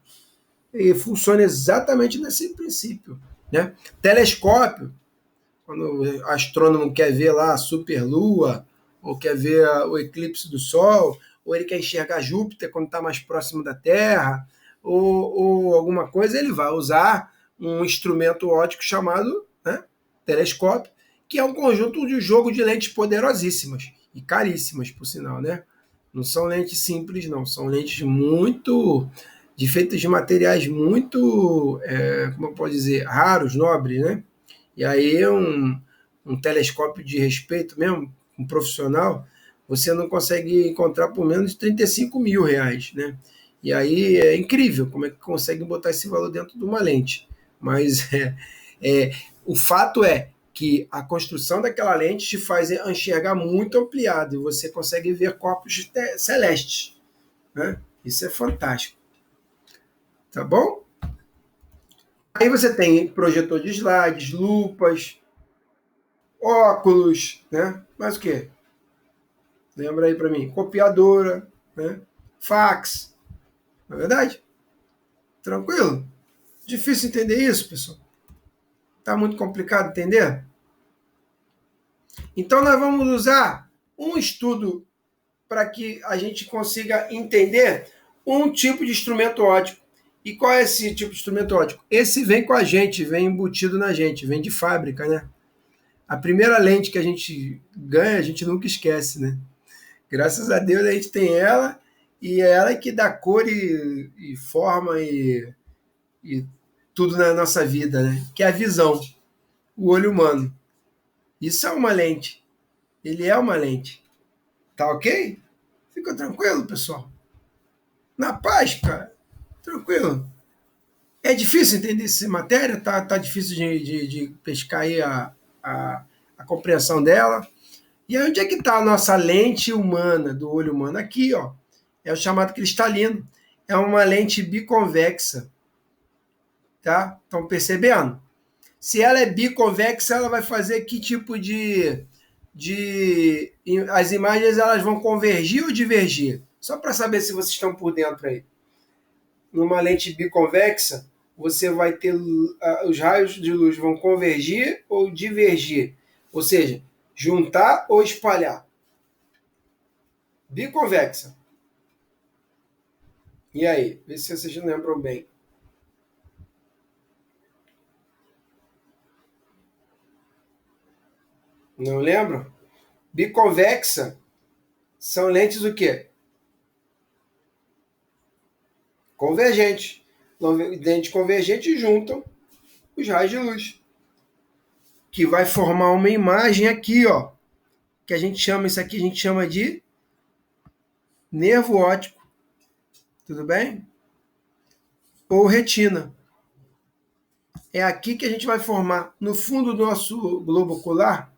E funciona exatamente nesse princípio, né? Telescópio, quando o astrônomo quer ver lá a superlua, ou quer ver o eclipse do Sol, ou ele quer enxergar Júpiter quando está mais próximo da Terra, ou alguma coisa, ele vai usar um instrumento óptico chamado, né, telescópio, que é um conjunto de jogo de lentes poderosíssimas e caríssimas, por sinal, né? Não são lentes simples, não. São lentes muito feitas de materiais muito, como eu posso dizer, raros, nobres, né? E aí um telescópio de respeito mesmo, um profissional, você não consegue encontrar por menos de 35 mil reais, né? E aí é incrível como é que consegue botar esse valor dentro de uma lente. Mas é, o fato é que a construção daquela lente te faz enxergar muito ampliado e você consegue ver corpos celestes, né? Isso é fantástico, tá bom? Aí você tem projetor de slides, lupas, óculos, né? Mais o quê? Lembra aí para mim? Copiadora, né? Fax, não é verdade? Tranquilo? Difícil entender isso, pessoal? Tá muito complicado entender? Então nós vamos usar um estudo para que a gente consiga entender um tipo de instrumento óptico. E qual é esse tipo de instrumento óptico? Esse vem com a gente, vem embutido na gente, vem de fábrica, né? A primeira lente que a gente ganha, a gente nunca esquece, né? Graças a Deus a gente tem ela, e é ela que dá cor e forma e tudo na nossa vida, né? Que é a visão, o olho humano. Isso é uma lente. Ele é uma lente. Tá ok? Fica tranquilo, pessoal. Na paz, cara. Tranquilo. É difícil entender essa matéria, tá difícil de pescar aí a, a compreensão dela. E aí, onde é que está a nossa lente humana, do olho humano? Aqui, ó. É o chamado cristalino. É uma lente biconvexa, tá? Estão percebendo? Se ela é biconvexa, ela vai fazer que tipo de... As imagens elas vão convergir ou divergir? Só para saber se vocês estão por dentro aí. Numa lente biconvexa, você vai ter os raios de luz vão convergir ou divergir, ou seja, juntar ou espalhar. Biconvexa. E aí, vê se vocês lembram bem. Não lembram? Biconvexa são lentes o quê? Convergentes. Lentes convergentes juntam os raios de luz, que vai formar uma imagem aqui, ó, que a gente chama isso aqui, a gente chama de nervo óptico, tudo bem? Ou retina. É aqui que a gente vai formar, no fundo do nosso globo ocular,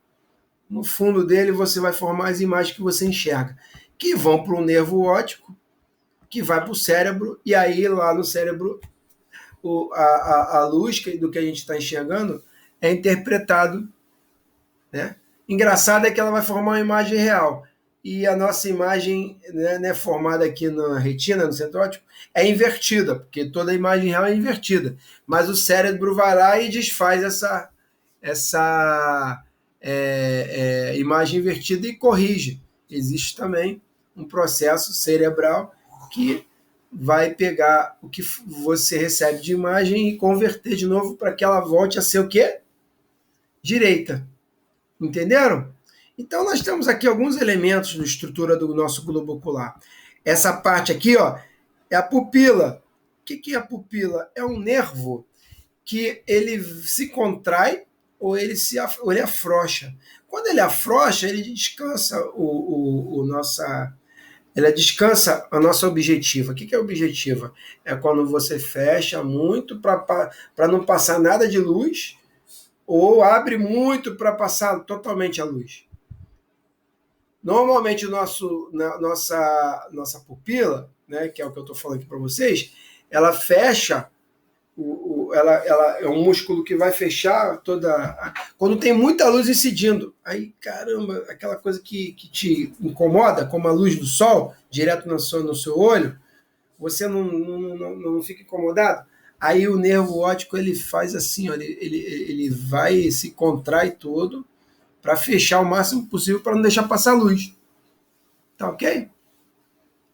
no fundo dele você vai formar as imagens que você enxerga, que vão para o nervo óptico, que vai para o cérebro, e aí lá no cérebro a luz do que a gente está enxergando é interpretado, né? Engraçado é que ela vai formar uma imagem real. E a nossa imagem, né, formada aqui na retina, no centro óptico, é invertida, porque toda a imagem real é invertida. Mas o cérebro vai lá e desfaz essa imagem invertida e corrige. Existe também um processo cerebral que vai pegar o que você recebe de imagem e converter de novo para que ela volte a ser o quê? Direita. Entenderam? Então nós temos aqui alguns elementos na estrutura do nosso globo ocular. Essa parte aqui, ó, é a pupila. O que é a pupila? É um nervo que ele se contrai ou ele afrouxa. Quando ele afrouxa, ele descansa ela descansa a nossa objetiva. O que é objetiva? É quando você fecha muito para não passar nada de luz ou abre muito para passar totalmente a luz. Normalmente nossa pupila, né, que é o que eu estou falando aqui para vocês, ela fecha, ela é um músculo que vai fechar toda. Quando tem muita luz incidindo, aí caramba, aquela coisa que te incomoda, como a luz do sol, direto no seu olho, você não fica incomodado? Aí o nervo óptico ele faz assim, ó, ele vai se contrai todo para fechar o máximo possível para não deixar passar luz. Tá ok?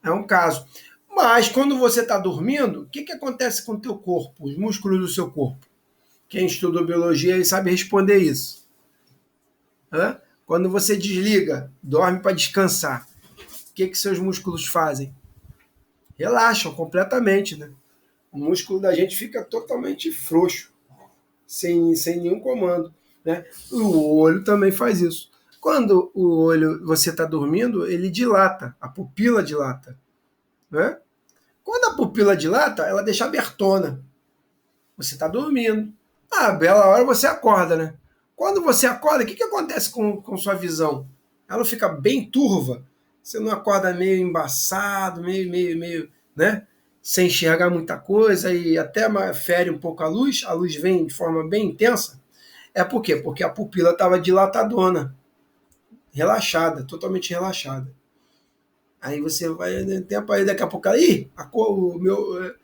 É um caso. Mas quando você está dormindo, o que acontece com o teu corpo, os músculos do seu corpo? Quem estudou biologia sabe responder isso. Hã? Quando você desliga, dorme para descansar, o que seus músculos fazem? Relaxam completamente, né? O músculo da gente fica totalmente frouxo, sem nenhum comando. Né? O olho também faz isso. Quando o olho, você está dormindo, ele dilata, a pupila dilata, né? Quando a pupila dilata, ela deixa abertona. Você está dormindo. Ah, bela hora você acorda, né? Quando você acorda, o que acontece com sua visão? Ela fica bem turva. Você não acorda meio embaçado, meio, né? Sem enxergar muita coisa e até fere um pouco a luz vem de forma bem intensa. É por quê? Porque a pupila estava dilatadona, relaxada, totalmente relaxada. Aí você vai no tempo, aí daqui a pouco, o meu,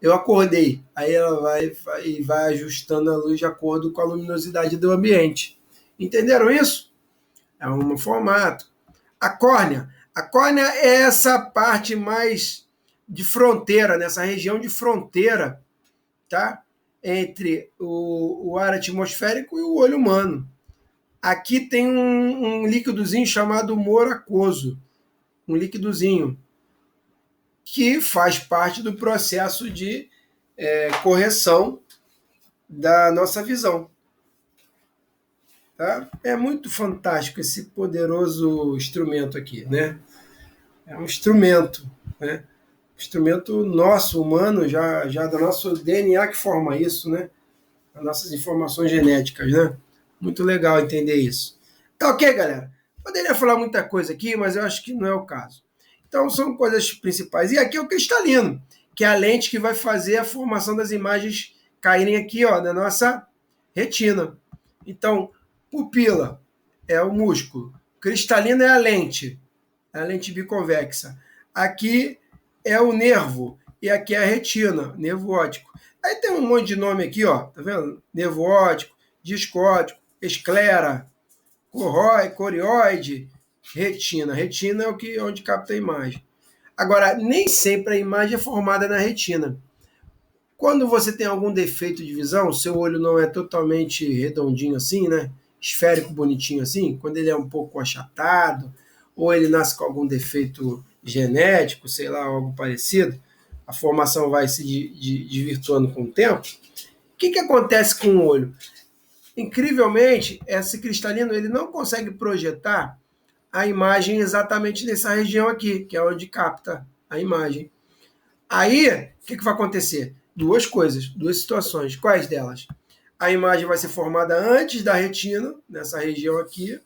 eu acordei. Aí ela vai ajustando a luz de acordo com a luminosidade do ambiente. Entenderam isso? É um formato. A córnea. A córnea é essa parte mais de fronteira, nessa região de fronteira, tá? Entre o ar atmosférico e o olho humano. Aqui tem um líquidozinho chamado humor aquoso, um líquidozinho que faz parte do processo de correção da nossa visão. Tá? É muito fantástico esse poderoso instrumento aqui, né? É um instrumento, né? Instrumento nosso, humano, já do nosso DNA que forma isso, né? As nossas informações genéticas, né? Muito legal entender isso. Tá ok, galera? Poderia falar muita coisa aqui, mas eu acho que não é o caso. Então, são coisas principais. E aqui é o cristalino, que é a lente que vai fazer a formação das imagens caírem aqui, ó, na nossa retina. Então, pupila é o músculo. Cristalino é a lente biconvexa. Aqui é o nervo e aqui é a retina, nervo óptico. Aí tem um monte de nome aqui, ó, tá vendo? Nervo óptico, disco óptico, esclera, corioide, retina. Retina é onde capta a imagem. Agora, nem sempre a imagem é formada na retina. Quando você tem algum defeito de visão, seu olho não é totalmente redondinho assim, né? Esférico, bonitinho assim, quando ele é um pouco achatado, ou ele nasce com algum defeito genético, sei lá, algo parecido, a formação vai se desvirtuando com o tempo. O que acontece com o olho? Incrivelmente, esse cristalino ele não consegue projetar a imagem exatamente nessa região aqui, que é onde capta a imagem. Aí, o que vai acontecer? Duas coisas, duas situações. Quais delas? A imagem vai ser formada antes da retina, nessa região aqui,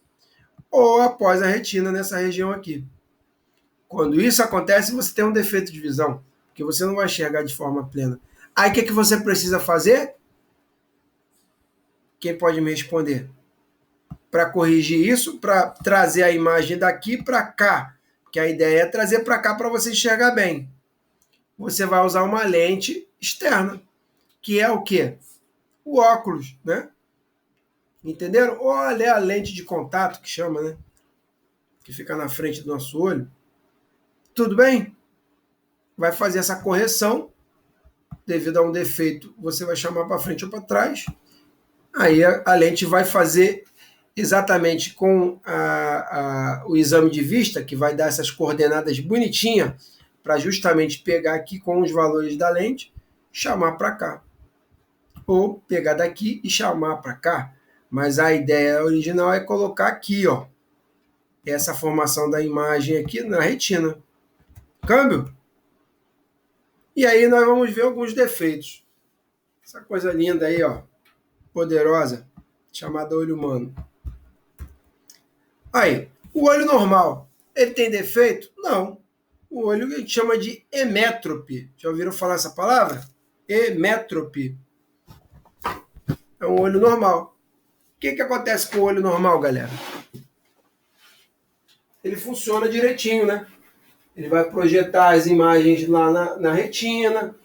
ou após a retina, nessa região aqui. Quando isso acontece, você tem um defeito de visão, porque você não vai enxergar de forma plena. Aí, o que você precisa fazer? Quem pode me responder? Para corrigir isso, para trazer a imagem daqui para cá, porque a ideia é trazer para cá para você enxergar bem. Você vai usar uma lente externa, que é o quê? O óculos, né? Entenderam? Olha a lente de contato que chama, né? Que fica na frente do nosso olho. Tudo bem? Vai fazer essa correção devido a um defeito. Você vai chamar para frente ou para trás. Aí a lente vai fazer exatamente com o exame de vista, que vai dar essas coordenadas bonitinhas para justamente pegar aqui com os valores da lente, chamar para cá. Ou pegar daqui e chamar para cá. Mas a ideia original é colocar aqui, ó, essa formação da imagem aqui na retina. Câmbio? E aí nós vamos ver alguns defeitos. Essa coisa linda aí, ó, poderosa, chamada olho humano. Aí, o olho normal, ele tem defeito? Não. O olho a gente chama de emétrope. Já ouviram falar essa palavra? Emétrope. É um olho normal. O que acontece com o olho normal, galera? Ele funciona direitinho, né? Ele vai projetar as imagens lá na retina,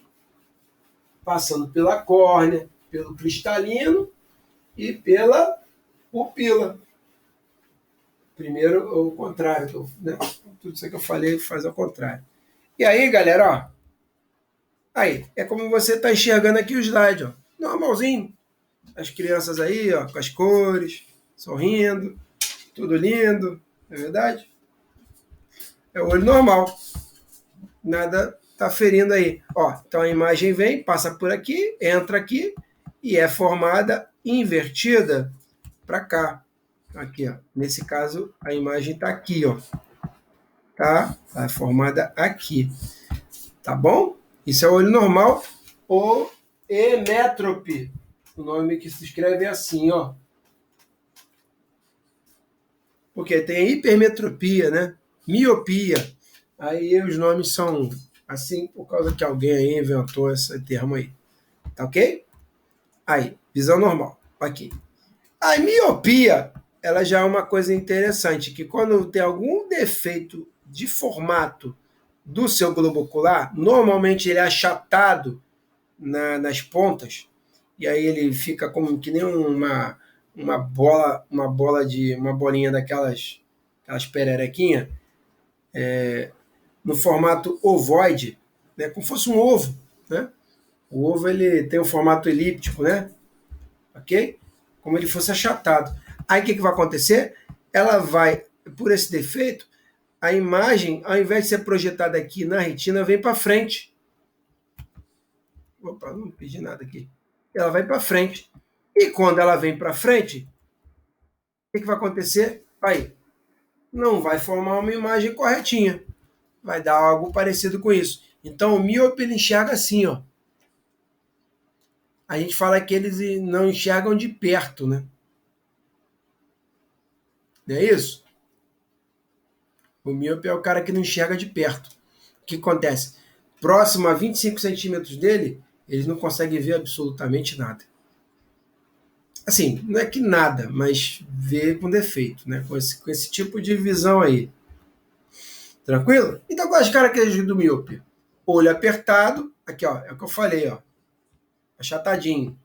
passando pela córnea, pelo cristalino e pela pupila. Primeiro, o contrário, né? Tudo isso que eu falei faz ao contrário. E aí, galera, ó. Aí, é como você está enxergando aqui o slide, ó. Normalzinho. As crianças aí, ó, com as cores, sorrindo, tudo lindo, não é verdade? É o olho normal. Nada tá ferindo aí. Ó, então a imagem vem, passa por aqui, entra aqui e é formada invertida para cá. Aqui, ó. Nesse caso, a imagem está aqui, ó. Tá? Tá formada aqui. Tá bom? Isso é o olho normal ou emétrope. O nome que se escreve é assim, ó. Porque tem hipermetropia, né? Miopia. Aí os nomes são assim por causa que alguém aí inventou esse termo aí. Tá ok? Aí, visão normal. Aqui. A miopia, ela já é uma coisa interessante, que quando tem algum defeito de formato do seu globo ocular, normalmente ele é achatado nas pontas, e aí ele fica como que nem uma bolinha daquelas pererequinha, no formato ovoide, né, como se fosse um ovo, né? O ovo ele tem um formato elíptico, né? Ok? Como ele fosse achatado. Aí o que vai acontecer? Ela vai, por esse defeito, a imagem, ao invés de ser projetada aqui na retina, vem para frente. Opa, não pedi nada aqui. Ela vai para frente. E quando ela vem para frente, o que vai acontecer? Aí, não vai formar uma imagem corretinha. Vai dar algo parecido com isso. Então, o míope ele enxerga assim, ó. A gente fala que eles não enxergam de perto, né? Não é isso? O míope é o cara que não enxerga de perto. O que acontece? Próximo a 25 centímetros dele, eles não conseguem ver absolutamente nada. Assim, não é que nada, mas vê com defeito, né? Com esse tipo de visão aí. Tranquilo? Então, quais as características do míope? Olho apertado, aqui ó, é o que eu falei, ó, achatadinho.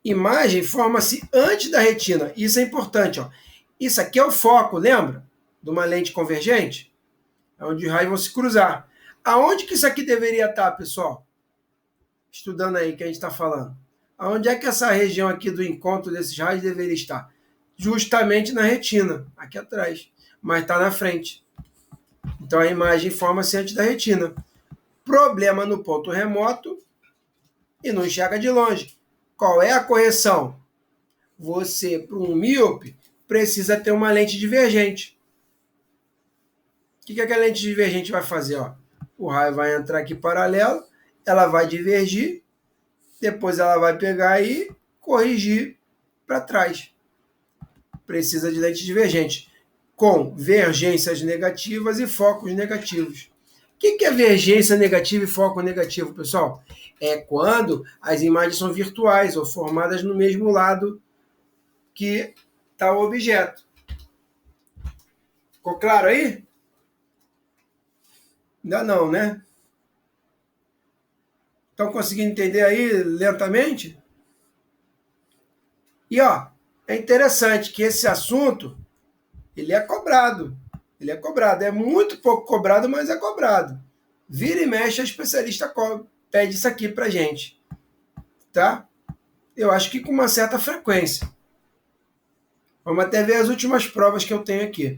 Imagem forma-se antes da retina, isso é importante, ó. Isso aqui é o foco, lembra? De uma lente convergente? É onde os raios vão se cruzar. Aonde que isso aqui deveria estar, pessoal? Estudando aí que a gente está falando. Aonde é que essa região aqui do encontro desses raios deveria estar? Justamente na retina, aqui atrás, mas está na frente. Então a imagem forma-se antes da retina. Problema no ponto remoto e não enxerga de longe. Qual é a correção? Você, para um míope, precisa ter uma lente divergente. O que aquela lente divergente vai fazer? Ó? O raio vai entrar aqui paralelo, ela vai divergir, depois ela vai pegar e corrigir para trás. Precisa de lente divergente, com vergências negativas e focos negativos. O que é vergência negativa e foco negativo, pessoal? É quando as imagens são virtuais ou formadas no mesmo lado que está o objeto. Ficou claro aí? Ainda não, né? Estão conseguindo entender aí lentamente? E ó, é interessante que esse assunto ele é cobrado. Ele é cobrado. É muito pouco cobrado, mas é cobrado. Vira e mexe, a especialista pede isso aqui pra gente. Tá? Eu acho que com uma certa frequência. Vamos até ver as últimas provas que eu tenho aqui.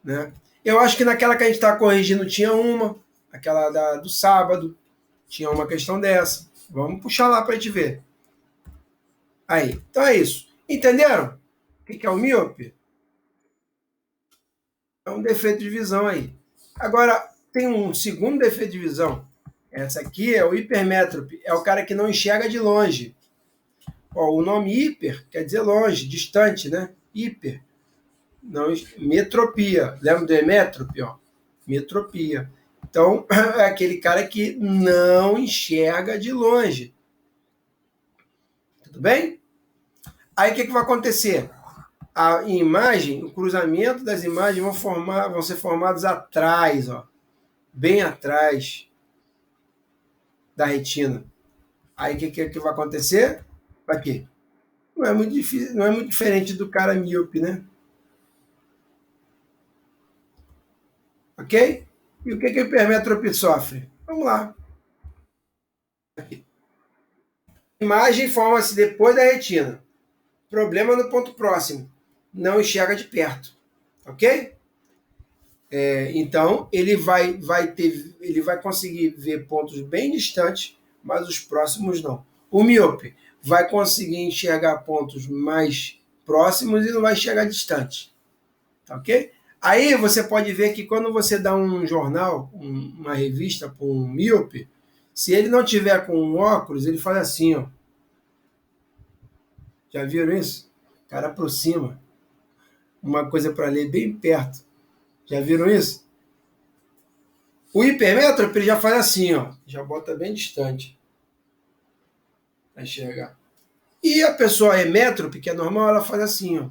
Né? Eu acho que naquela que a gente está corrigindo tinha uma. Aquela do sábado. Tinha uma questão dessa. Vamos puxar lá para a gente ver. Aí. Então é isso. Entenderam? O que é o míope? É um defeito de visão aí. Agora, tem um segundo defeito de visão. Essa aqui é o hipermétrope. É o cara que não enxerga de longe. Ó, o nome hiper quer dizer longe, distante, né? Hiper. Não, metropia. Lembra do emétrope? Ó? Metropia. Então, é aquele cara que não enxerga de longe. Tudo bem? Aí o que vai acontecer? A imagem, o cruzamento das imagens vão ser formados atrás, ó, bem atrás da retina. Aí o que vai acontecer? Aqui. Não é muito difícil, não é muito diferente do cara míope, né? Ok? E o que o hipermetropia sofre? Vamos lá. Aqui. Imagem forma-se depois da retina. Problema no ponto próximo. Não enxerga de perto. Ok? Então, ele vai conseguir ver pontos bem distantes, mas os próximos não. O míope vai conseguir enxergar pontos mais próximos e não vai chegar distante. Tá ok? Aí você pode ver que quando você dá um jornal, uma revista para um míope, se ele não tiver com um óculos, ele faz assim, ó. Já viram isso? O cara aproxima uma coisa para ler bem perto. Já viram isso? O hipermétrope ele já faz assim, ó. Já bota bem distante para enxergar. E a pessoa hemétrope, que é normal, ela faz assim, ó.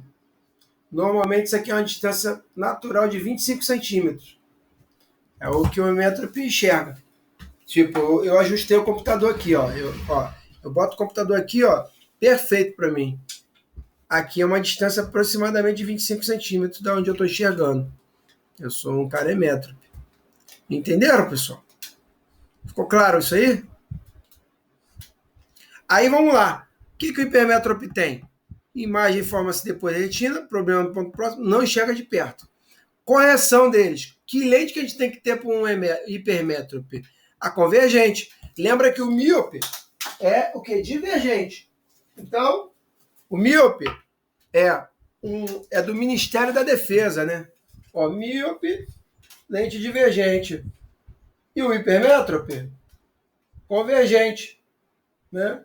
Normalmente isso aqui é uma distância natural de 25 centímetros. É o que o hemétrope enxerga. Tipo, eu ajustei o computador aqui, ó. Eu boto o computador aqui, ó, perfeito para mim. Aqui é uma distância aproximadamente de 25 centímetros da onde eu estou enxergando. Eu sou um cara hemétrope. Entenderam, pessoal? Ficou claro isso aí? Aí vamos lá. O que o hipermétrope tem? Imagem forma-se depois da retina, problema no ponto próximo, não enxerga de perto. Correção deles. Que lente que a gente tem que ter para um hipermétrope? A convergente. Lembra que o míope é o que? Divergente. Então, o míope é do Ministério da Defesa, né? Ó, míope, lente divergente. E o hipermétrope, convergente, né?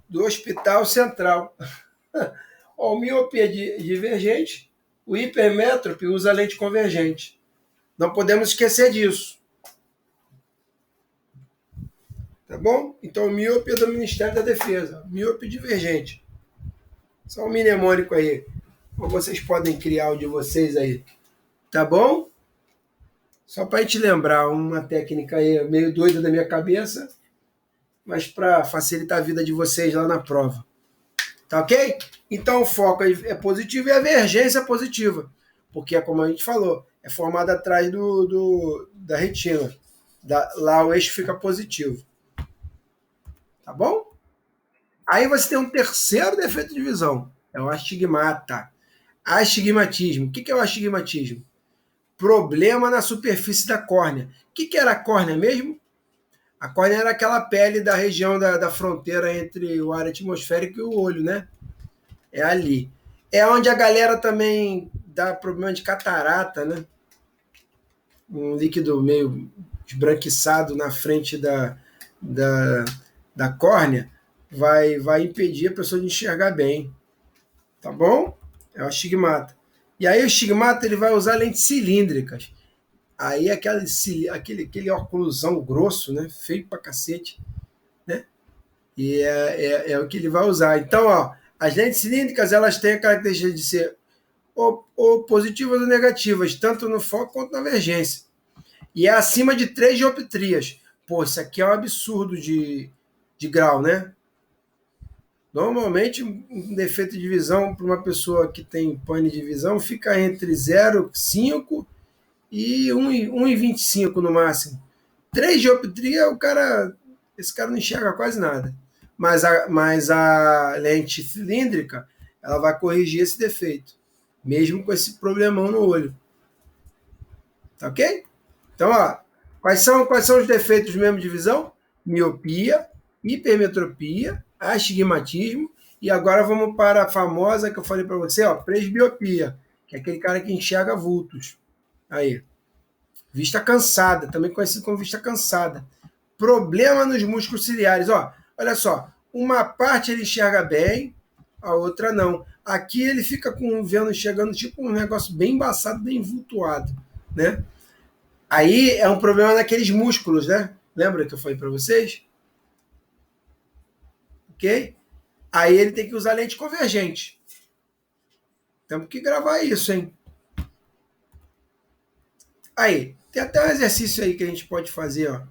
Do Hospital Central. Ó, o míope é divergente, o hipermétrope usa lente convergente. Não podemos esquecer disso. Tá bom? Então, o míope é do Ministério da Defesa. Míope divergente. Só um mnemônico aí. Ou vocês podem criar o de vocês aí. Tá bom? Só para a gente lembrar, uma técnica aí meio doida da minha cabeça, mas para facilitar a vida de vocês lá na prova. Tá ok? Então o foco é positivo e a emergência é positiva. Porque é como a gente falou, é formada atrás da retina. Lá o eixo fica positivo. Tá bom? Aí você tem um terceiro defeito de visão. É o astigmata. Astigmatismo. O que é o astigmatismo? Problema na superfície da córnea. O que era a córnea mesmo? A córnea era aquela pele da região da fronteira entre o ar atmosférico e o olho, né? É ali. É onde a galera também dá problema de catarata, né? Um líquido meio esbranquiçado na frente da, da córnea vai impedir a pessoa de enxergar bem. Tá bom? É o astigmata. E aí o estigmata ele vai usar lentes cilíndricas. Aí aquele oclusão grosso, né? Feio pra cacete, né? E é o que ele vai usar. Então, ó, as lentes cilíndricas elas têm a característica de ser ou positivas ou negativas, tanto no foco quanto na emergência. E é acima de 3 dioptrias. Pô, isso aqui é um absurdo de grau, né? Normalmente, um defeito de visão para uma pessoa que tem pane de visão fica entre 0,5 e 1,25 no máximo. 3 dioptria, esse cara não enxerga quase nada. Mas a lente cilíndrica, ela vai corrigir esse defeito, mesmo com esse problemão no olho. Tá ok? Então, ó, quais são os defeitos mesmo de visão? Miopia, hipermetropia, astigmatismo, e agora vamos para a famosa que eu falei para você, ó, presbiopia, que é aquele cara que enxerga vultos. Aí, vista cansada, também conhecido como vista cansada. Problema nos músculos ciliares, ó, olha só, uma parte ele enxerga bem, a outra não. Aqui ele fica vendo enxergando tipo um negócio bem embaçado, bem vultuado, né? Aí é um problema naqueles músculos, né? Lembra que eu falei para vocês? Ok? Aí ele tem que usar lente convergente. Temos que gravar isso, hein? Aí, tem até um exercício aí que a gente pode fazer, ó.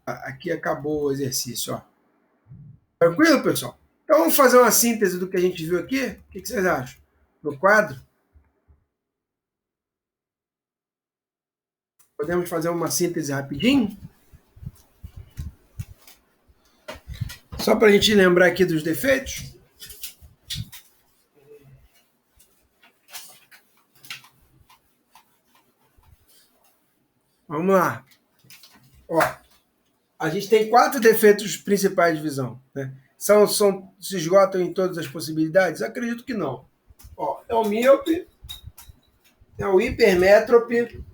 Aqui acabou o exercício, ó. Tranquilo, pessoal? Então vamos fazer uma síntese do que a gente viu aqui? O que vocês acham? No quadro? Podemos fazer uma síntese rapidinho? Só para a gente lembrar aqui dos defeitos? Vamos lá. Ó, A gente tem 4 defeitos principais de visão, né? Se esgotam em todas as possibilidades? Acredito que não. Ó, é o míope, é o hipermétrope,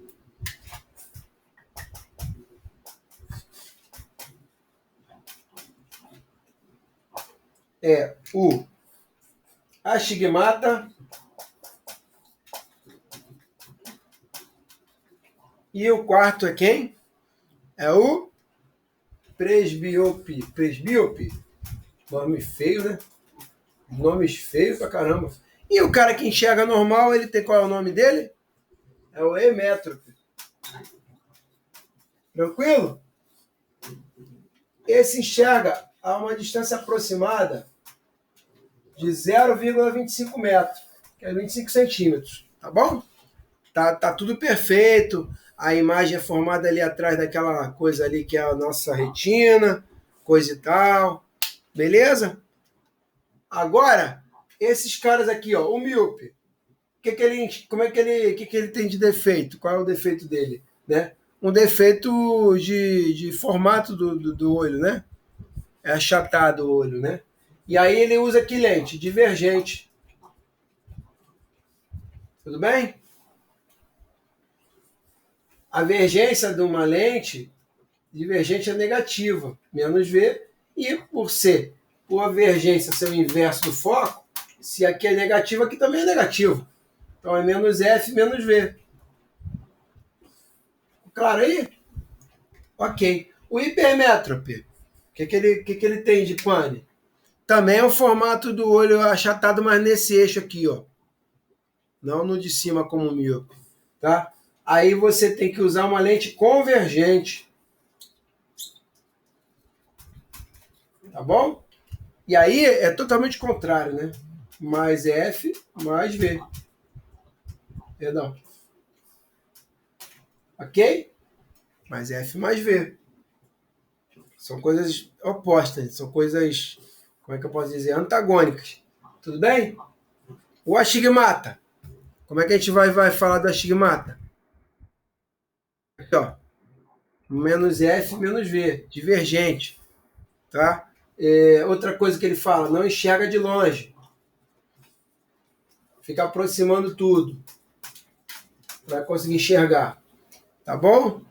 é o astigmata e o quarto é quem? É o presbíope. Presbíope? Nome feio, né? Nomes feios pra caramba. E o cara que enxerga normal, ele tem qual é o nome dele? É o emétrope. Tranquilo? Esse enxerga a uma distância aproximada de 0,25 metros, que é 25 centímetros. Tá bom? Tá tudo perfeito. A imagem é formada ali atrás daquela coisa ali que é a nossa retina, coisa e tal. Beleza? Agora, esses caras aqui, ó, o míope. Como é que ele tem de defeito? Qual é o defeito dele, né? Um defeito de formato do olho, né? É achatado o olho, né? E aí ele usa que lente? Divergente. Tudo bem? A divergência de uma lente divergente é negativa, menos V, e por a divergência ser o inverso do foco, se aqui é negativo, aqui também é negativo. Então é menos F menos V. Claro aí? Ok. O hipermétrope, que ele tem de pane? Também é o formato do olho achatado, mas nesse eixo aqui, ó. Não no de cima como o míope, tá? Aí você tem que usar uma lente convergente. Tá bom? E aí é totalmente contrário, né? Mais F, mais V. Perdão. Ok? Mais F, mais V. São coisas opostas, são coisas, como é que eu posso dizer, antagônicas. Tudo bem? O astigmata. Como é que a gente vai falar do astigmata? Aqui, ó. Menos F, menos V. Divergente. Tá? Outra coisa que ele fala, não enxerga de longe. Fica aproximando tudo. Vai conseguir enxergar. Tá bom?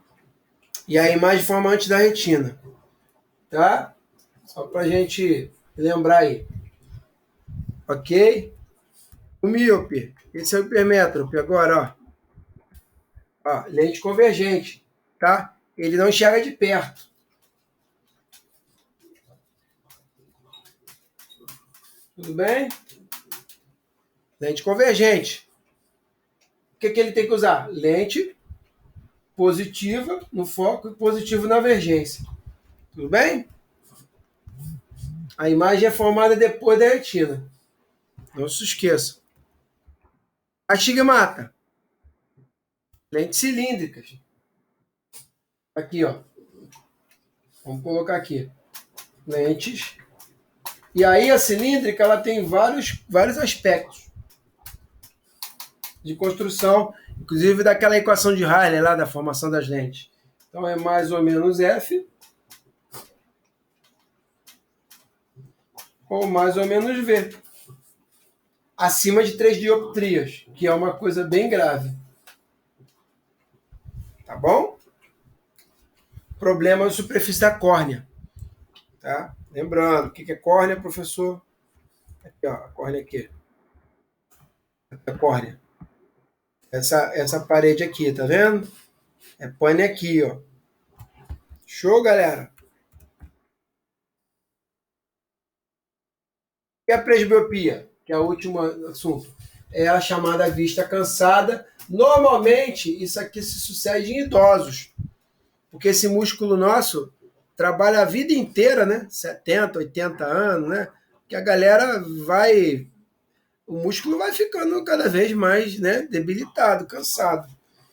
E a imagem forma antes da retina. Tá? Só pra gente lembrar aí. Ok? O míope. Esse é o hipermétrope. Agora, ó, lente convergente. Tá? Ele não enxerga de perto. Tudo bem? Lente convergente. O que ele tem que usar? Lente positiva no foco e positivo na vergência. Tudo bem? A imagem é formada depois da retina. Não se esqueça. Astigmata. Lentes cilíndricas. Aqui, ó. Vamos colocar aqui. Lentes. E aí a cilíndrica ela tem vários aspectos de construção, inclusive daquela equação de Rayleigh lá da formação das lentes. Então é mais ou menos F ou mais ou menos V. Acima de 3 dioptrias, que é uma coisa bem grave. Tá bom? Problema na superfície da córnea. Tá? Lembrando, o que é córnea, professor? Aqui, ó, a córnea aqui. A córnea. Essa parede aqui, tá vendo? É pane aqui, ó. Show, galera? E a presbiopia, que é o último assunto? É a chamada vista cansada. Normalmente, isso aqui se sucede em idosos, porque esse músculo nosso trabalha a vida inteira, né? 70, 80 anos, né? Que a galera vai... O músculo vai ficando cada vez mais, né, debilitado, cansado.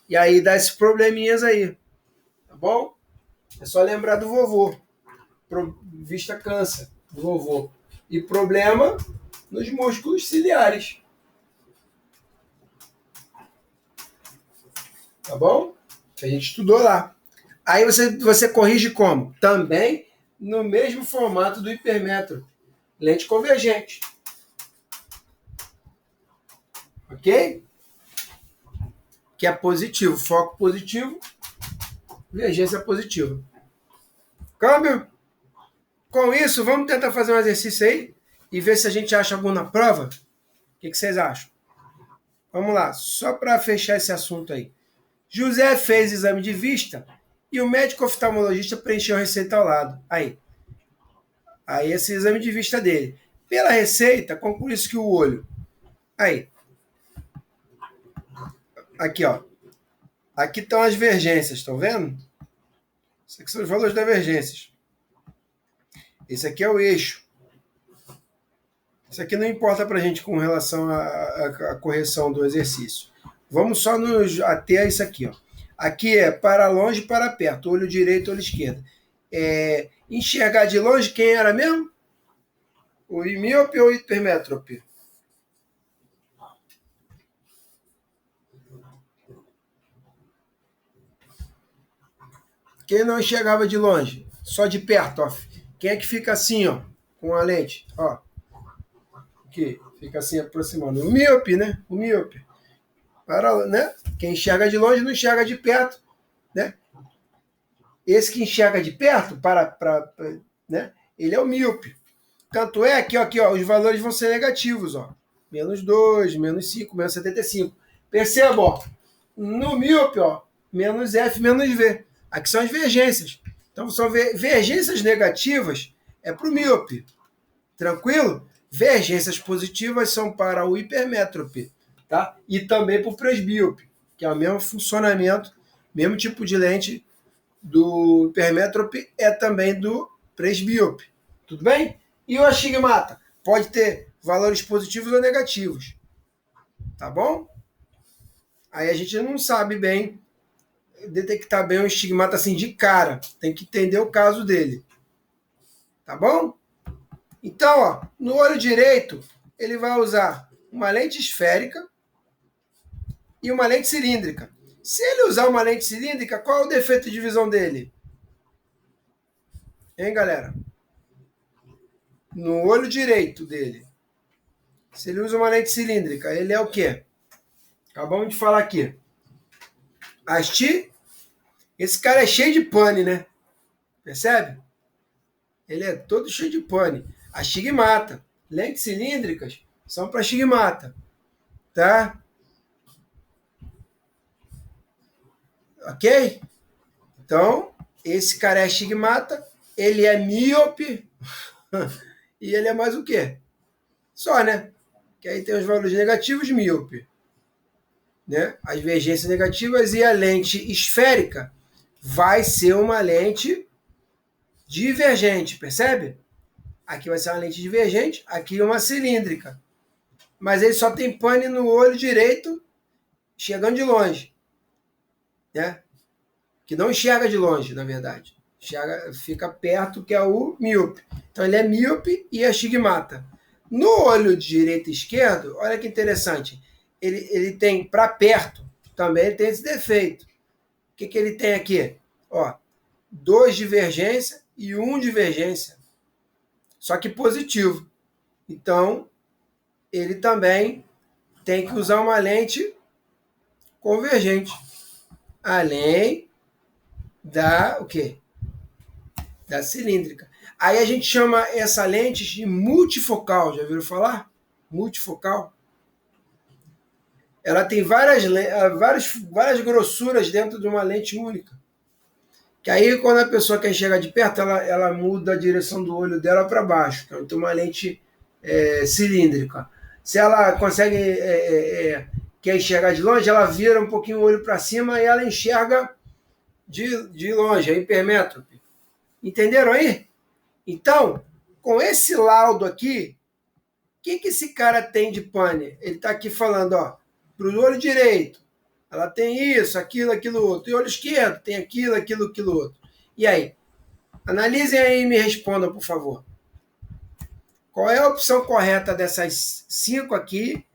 E aí dá esses probleminhas aí, tá bom? É só lembrar do vovô. Vista cansa, do vovô. E problema nos músculos ciliares. Tá bom? A gente estudou lá. Aí você corrige como? Também no mesmo formato do hipermétrope. Lente convergente. Ok? Que é positivo. Foco positivo, divergência positiva. Câmbio? Com isso, vamos tentar fazer um exercício aí e ver se a gente acha algum na prova. O que vocês acham? Vamos lá, só para fechar esse assunto aí. José fez exame de vista e o médico oftalmologista preencheu a receita ao lado. Aí esse exame de vista dele. Pela receita, conclui-se que o olho. Aí. Aqui, ó. Aqui estão as divergências, estão vendo? Esses aqui são os valores das divergências. Esse aqui é o eixo. Isso aqui não importa para a gente com relação à correção do exercício. Vamos só nos ater a isso aqui. Ó. Aqui é para longe e para perto. Olho direito, olho esquerdo. Enxergar de longe, quem era mesmo? O míope ou o hipermétrope? Quem não enxergava de longe? Só de perto, ó. Quem é que fica assim, ó, com a lente? Ó. Aqui, fica assim aproximando. O míope, né? O míope. Né? Quem enxerga de longe não enxerga de perto, né? Esse que enxerga de perto, né? Ele é o míope. Tanto é que aqui, ó, os valores vão ser negativos, ó. Menos 2, menos 5, menos 75. Perceba, ó. No míope, ó, menos F, menos V. Aqui são as divergências. Então, são divergências negativas é para o míope. Tranquilo? Divergências positivas são para o hipermétrope, tá? E também para o presbíope, que é o mesmo funcionamento, mesmo tipo de lente do hipermétrope é também do presbíope. Tudo bem? E o astigmata? Pode ter valores positivos ou negativos. Tá bom? Aí a gente não sabe bem detectar bem o estigmata assim de cara. Tem que entender o caso dele. Tá bom? Então, ó, no olho direito, ele vai usar uma lente esférica e uma lente cilíndrica. Se ele usar uma lente cilíndrica, qual é o defeito de visão dele? Hein, galera? No olho direito dele. Se ele usa uma lente cilíndrica, ele é o quê? Acabamos de falar aqui. Esse cara é cheio de pane, né? Percebe? Ele é todo cheio de pane. Astigmata. Lentes cilíndricas são para astigmata. Tá? Ok? Então, esse cara é astigmata, ele é míope e ele é mais o quê? Só, né? Que aí tem os valores negativos, míope. Né? As divergências negativas e a lente esférica vai ser uma lente divergente, percebe? Aqui vai ser uma lente divergente, aqui uma cilíndrica. Mas ele só tem pane no olho direito, chegando de longe. Né? Que não enxerga de longe, na verdade. Fica perto, que é o míope. Então ele é míope e astigmata. No olho direito e esquerdo, olha que interessante. Ele tem para perto, também ele tem esse defeito. O que ele tem aqui? Ó, 2 divergência e 1 divergência. Só que positivo. Então, ele também tem que usar uma lente convergente. Além da o quê? Da cilíndrica. Aí a gente chama essa lente de multifocal. Já ouviram falar? Multifocal. Ela tem várias grossuras dentro de uma lente única. Que aí, quando a pessoa quer enxergar de perto, ela muda a direção do olho dela para baixo. Então, uma lente cilíndrica. Se ela consegue quer enxergar de longe, ela vira um pouquinho o olho para cima e ela enxerga de longe, é hipermétrope. Entenderam aí? Então, com esse laudo aqui, o que esse cara tem de pane? Ele está aqui falando, ó, para o olho direito, ela tem isso, aquilo outro. E o olho esquerdo tem aquilo outro. E aí? Analisem aí e me respondam, por favor. Qual é a opção correta dessas 5 aqui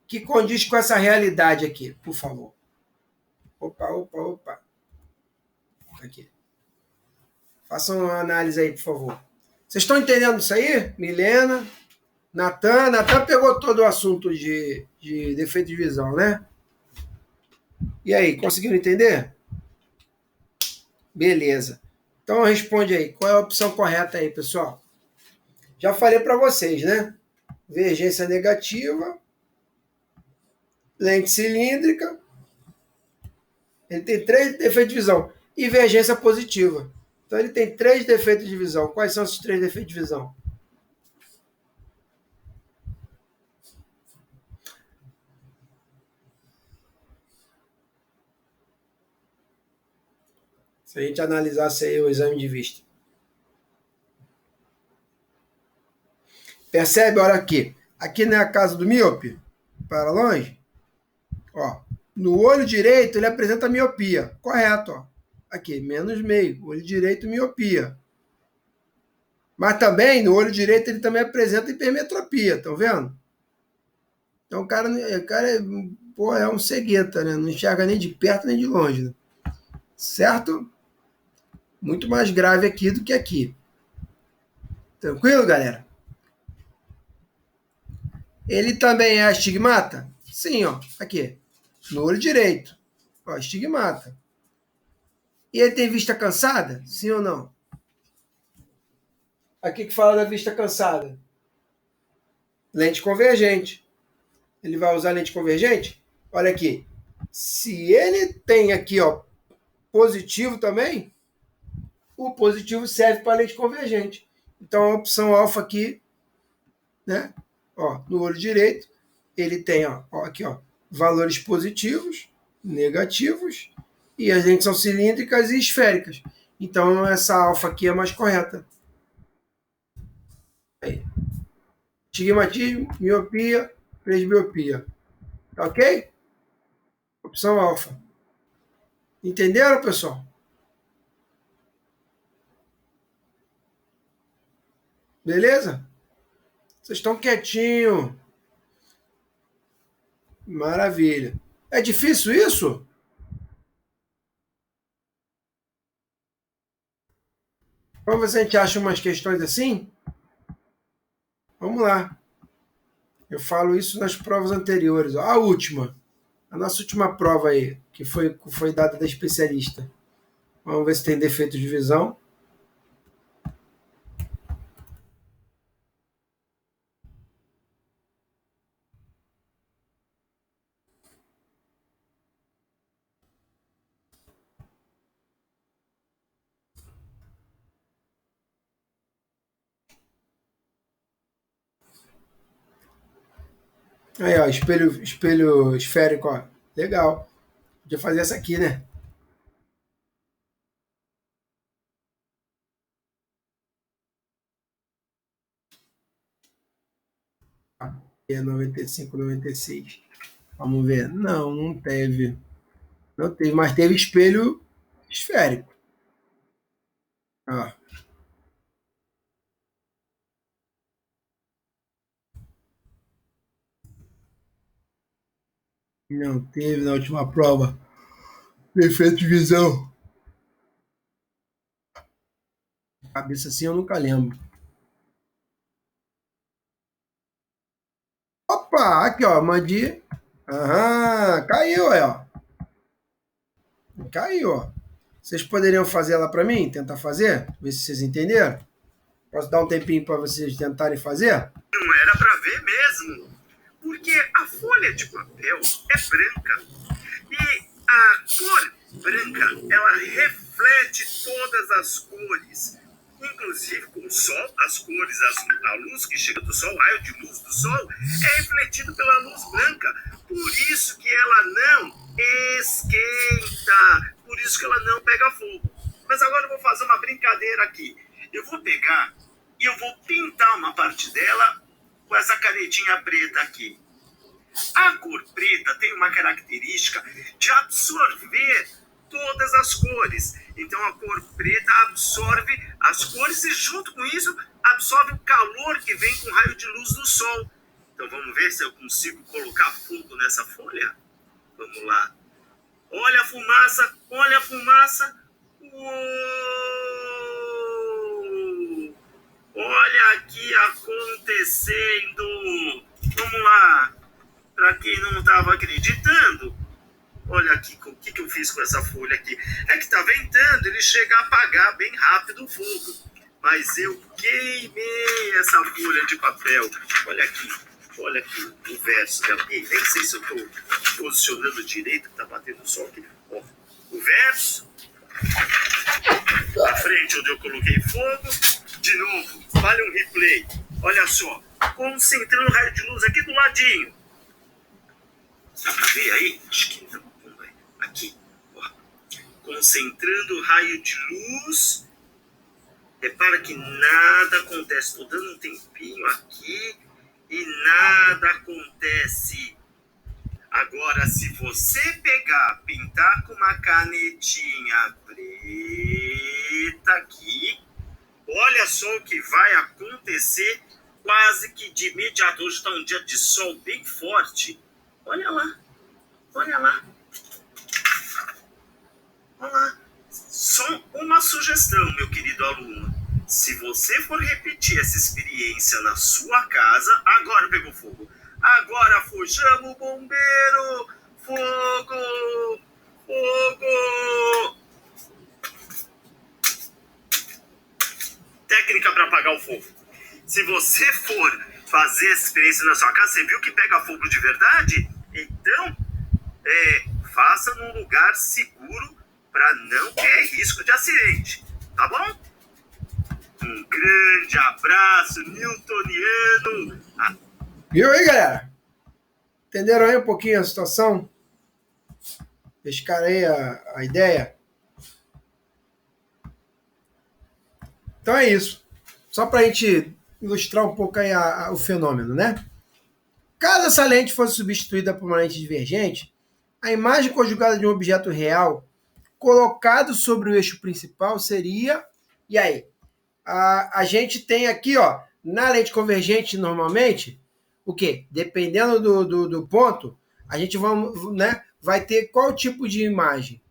que condiz com essa realidade aqui, por favor? Opa. Aqui. Façam uma análise aí, por favor. Vocês estão entendendo isso aí? Milena, Natan. Natan pegou todo o assunto de defeito de visão, né? E aí, conseguiram entender? Beleza. Então responde aí. Qual é a opção correta aí, pessoal? Já falei para vocês, né? Divergência negativa, lente cilíndrica. Ele tem 3 defeitos de visão. E divergência positiva. Então ele tem 3 defeitos de visão. Quais são esses 3 defeitos de visão? Se a gente analisasse aí o exame de vista. Percebe? Olha aqui. Aqui não é a casa do míope? Para longe? Ó, no olho direito ele apresenta miopia. Correto, ó. Aqui, menos meio. Olho direito, miopia. Mas também, no olho direito, ele também apresenta hipermetropia. Estão vendo? Então o cara pô, é um cegueta, né? Não enxerga nem de perto nem de longe. Né? Certo? Muito mais grave aqui do que aqui. Tranquilo, galera? Ele também é astigmata? Sim, ó. Aqui. No olho direito. Ó, astigmata. E ele tem vista cansada? Sim ou não? Aqui que fala da vista cansada. Lente convergente. Ele vai usar lente convergente? Olha aqui. Se ele tem aqui, ó, positivo também, o positivo serve para lente convergente. Então a opção alfa aqui, né? Ó, no olho direito, ele tem, ó, aqui, ó, valores positivos, negativos, e as lentes são cilíndricas e esféricas. Então essa alfa aqui é mais correta. Aí. Astigmatismo, miopia, presbiopia. Tá ok? Opção alfa. Entenderam, pessoal? Beleza? Vocês estão quietinhos. Maravilha. É difícil isso? Vamos ver se a gente acha umas questões assim? Vamos lá. Eu falo isso nas provas anteriores. A última. A nossa última prova aí, que foi dada da especialista. Vamos ver se tem defeito de visão. Aí, ó, espelho esférico, ó. Legal. Podia fazer essa aqui, né? É 95, 96. Vamos ver. Não, não teve. Não teve, mas teve espelho esférico. Ó. Não teve na última prova. Defeito de visão. Cabeça assim eu nunca lembro. Opa, aqui ó, Mandi. Aham, caiu aí, ó. Caiu, ó. Vocês poderiam fazer ela para mim? Tentar fazer? Ver se vocês entenderam? Posso dar um tempinho para vocês tentarem fazer? Não era para ver mesmo, porque a folha de papel é branca e a cor branca ela reflete todas as cores, inclusive com o sol, as cores, a luz que chega do sol, o raio de luz do sol é refletido pela luz branca, por isso que ela não esquenta, por isso que ela não pega fogo. Mas agora eu vou fazer uma brincadeira aqui. Eu vou pegar e eu vou pintar uma parte dela com essa canetinha preta aqui. A cor preta tem uma característica de absorver todas as cores. Então a cor preta absorve as cores e junto com isso absorve o calor que vem com o raio de luz do sol. Então vamos ver se eu consigo colocar fogo nessa folha? Vamos lá. Olha a fumaça, olha a fumaça. Uou! Olha aqui acontecendo. Vamos lá. Para quem não estava acreditando, olha aqui o que eu fiz com essa folha aqui. É que está ventando, ele chega a apagar bem rápido o fogo. Mas eu queimei essa folha de papel. Olha aqui o verso dela. Nem sei se eu estou posicionando direito, que está batendo o sol aqui. Ó, o verso, na frente onde eu coloquei fogo. De novo, vale um replay. Olha só, concentrando o raio de luz aqui do ladinho. Dá pra ver aí? Acho que não. Aqui, ó. Concentrando o raio de luz. Repara que nada acontece. Estou dando um tempinho aqui e nada acontece. Agora, se você pegar, pintar com uma canetinha preta aqui, olha só o que vai acontecer quase que de imediato. Hoje está um dia de sol bem forte. Olha lá. Olha lá. Olha lá. Só uma sugestão, meu querido aluno. Se você for repetir essa experiência na sua casa, agora pegou fogo. Agora foi, chama o bombeiro. Fogo! Fogo! Técnica para apagar o fogo. Se você for fazer essa experiência na sua casa, você viu que pega fogo de verdade? Então, faça num lugar seguro para não ter risco de acidente, tá bom? Um grande abraço newtoniano. Viu aí, galera? Entenderam aí um pouquinho a situação? Pescaram aí a ideia? Então é isso. Só para a gente ilustrar um pouco aí o fenômeno, né? Caso essa lente fosse substituída por uma lente divergente, a imagem conjugada de um objeto real colocado sobre o eixo principal seria... E aí? A gente tem aqui, ó, na lente convergente, normalmente, o quê? Dependendo do ponto, a gente vai ter qual tipo de imagem?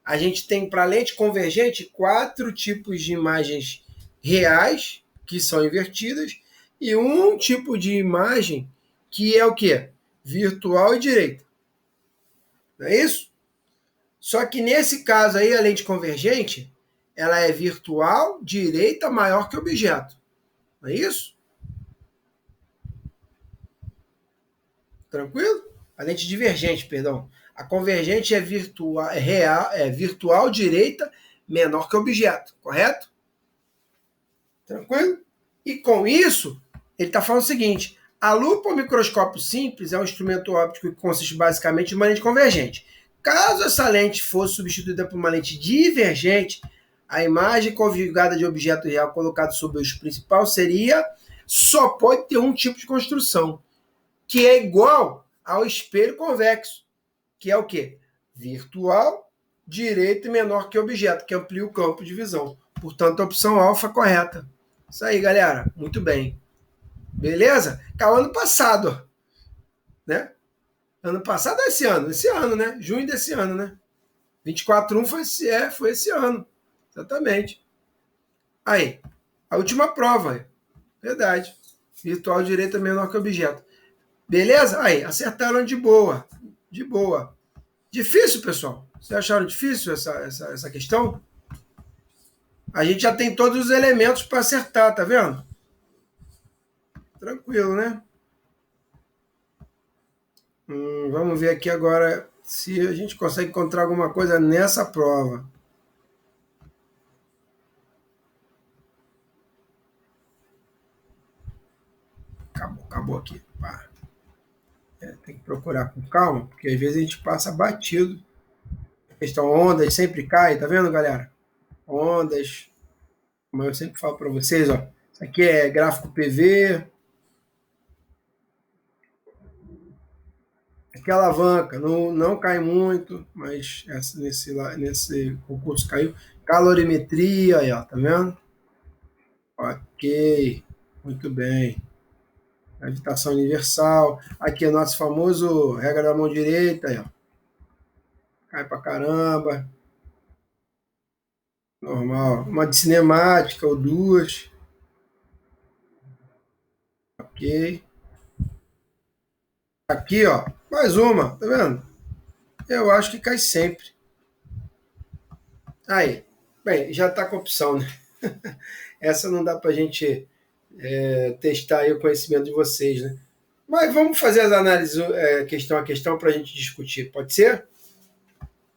A gente tem para lente convergente 4 tipos de imagens reais, que são invertidas, e um tipo de imagem que é o quê? Virtual e direita. Não é isso? Só que nesse caso aí, a lente convergente, ela é virtual, direita maior que objeto. Não é isso? Tranquilo? A lente divergente, perdão. A convergente é virtual, direita, menor que objeto, correto? Tranquilo? E com isso, ele está falando o seguinte: a lupa ou microscópio simples é um instrumento óptico que consiste basicamente em uma lente convergente. Caso essa lente fosse substituída por uma lente divergente, a imagem conjugada de objeto real colocado sobre o eixo principal só pode ter um tipo de construção, que é igual ao espelho convexo, que é o quê? Virtual, direito e menor que objeto, que amplia o campo de visão. Portanto, a opção alfa é correta. Isso aí, galera. Muito bem. Beleza? Caiu ano passado, né? Ano passado é esse ano, né? Junho desse ano, né? 24/1 foi esse ano. Exatamente. Aí, a última prova. Verdade. Virtual direita menor que objeto. Beleza? Aí, acertaram de boa. De boa. Difícil, pessoal? Vocês acharam difícil essa questão? A gente já tem todos os elementos para acertar, tá vendo? Tranquilo, né? Vamos ver aqui agora se a gente consegue encontrar alguma coisa nessa prova. Acabou aqui. Tem que procurar com calma, porque às vezes a gente passa batido. A questão ondas sempre cai, tá vendo, galera? Ondas. Como eu sempre falo para vocês, ó. Isso aqui é gráfico PV. Aqui a alavanca não cai muito, mas nesse concurso caiu. Calorimetria, aí, ó, tá vendo? Ok, muito bem. Gravitação universal. Aqui é nosso famoso regra da mão direita, aí, ó. Cai pra caramba. Normal. Uma de cinemática ou duas. Ok. Aqui, ó. Mais uma. Tá vendo? Eu acho que cai sempre. Aí. Bem, já tá com opção, né? Essa não dá pra gente testar aí o conhecimento de vocês, né? Mas vamos fazer as análises questão a questão para a gente discutir. Pode ser?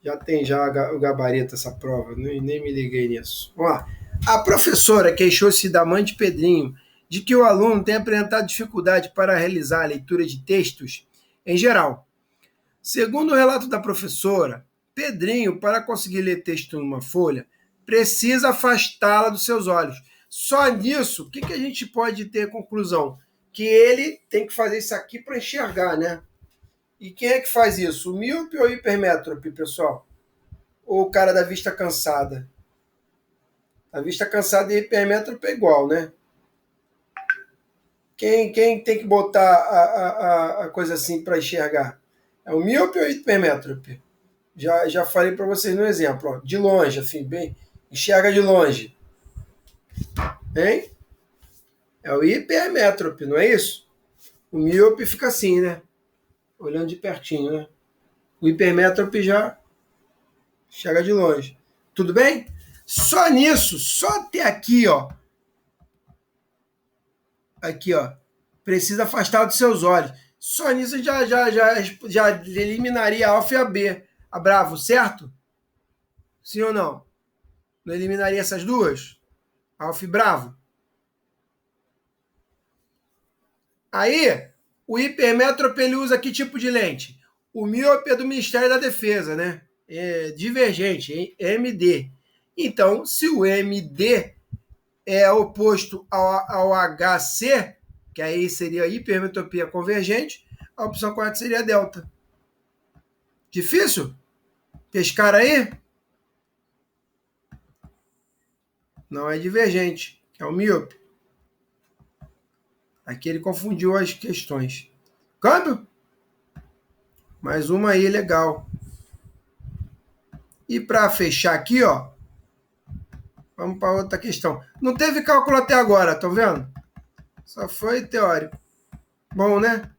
Já tem já o gabarito essa prova, nem me liguei nisso. Vamos lá. A professora queixou-se da mãe de Pedrinho de que o aluno tem apresentado dificuldade para realizar a leitura de textos em geral. Segundo o relato da professora, Pedrinho, para conseguir ler texto em uma folha, precisa afastá-la dos seus olhos. Só nisso, o que a gente pode ter conclusão? Que ele tem que fazer isso aqui para enxergar, né? E quem é que faz isso? O míope ou o hipermétrope, pessoal? Ou o cara da vista cansada? A vista cansada e hipermétrope é igual, né? Quem tem que botar a coisa assim para enxergar? É o míope ou o hipermétrope? Já falei para vocês no exemplo, ó, de longe, assim, bem, enxerga de longe. Hein? É o hipermétrope, não é isso? O míope fica assim, né? Olhando de pertinho, né? O hipermétrope já enxerga de longe. Tudo bem? Só nisso, só até aqui, ó. Aqui, ó. Precisa afastar dos seus olhos. Só nisso já eliminaria a alfa e a B. A Bravo, certo? Sim ou não? Não eliminaria essas duas? Alfa e Bravo? Aí, o hipermétrope ele usa que tipo de lente? O míope é do Ministério da Defesa, né? É divergente, MD. Então, se o MD é oposto ao HC, que aí seria a hipermetropia convergente, a opção correta seria a delta. Difícil? Pescar aí? Não é divergente, que é o míope. Aqui ele confundiu as questões. Câmbio? Mais uma aí, legal. E para fechar aqui, ó, vamos para outra questão. Não teve cálculo até agora, estão vendo? Só foi teórico. Bom, né?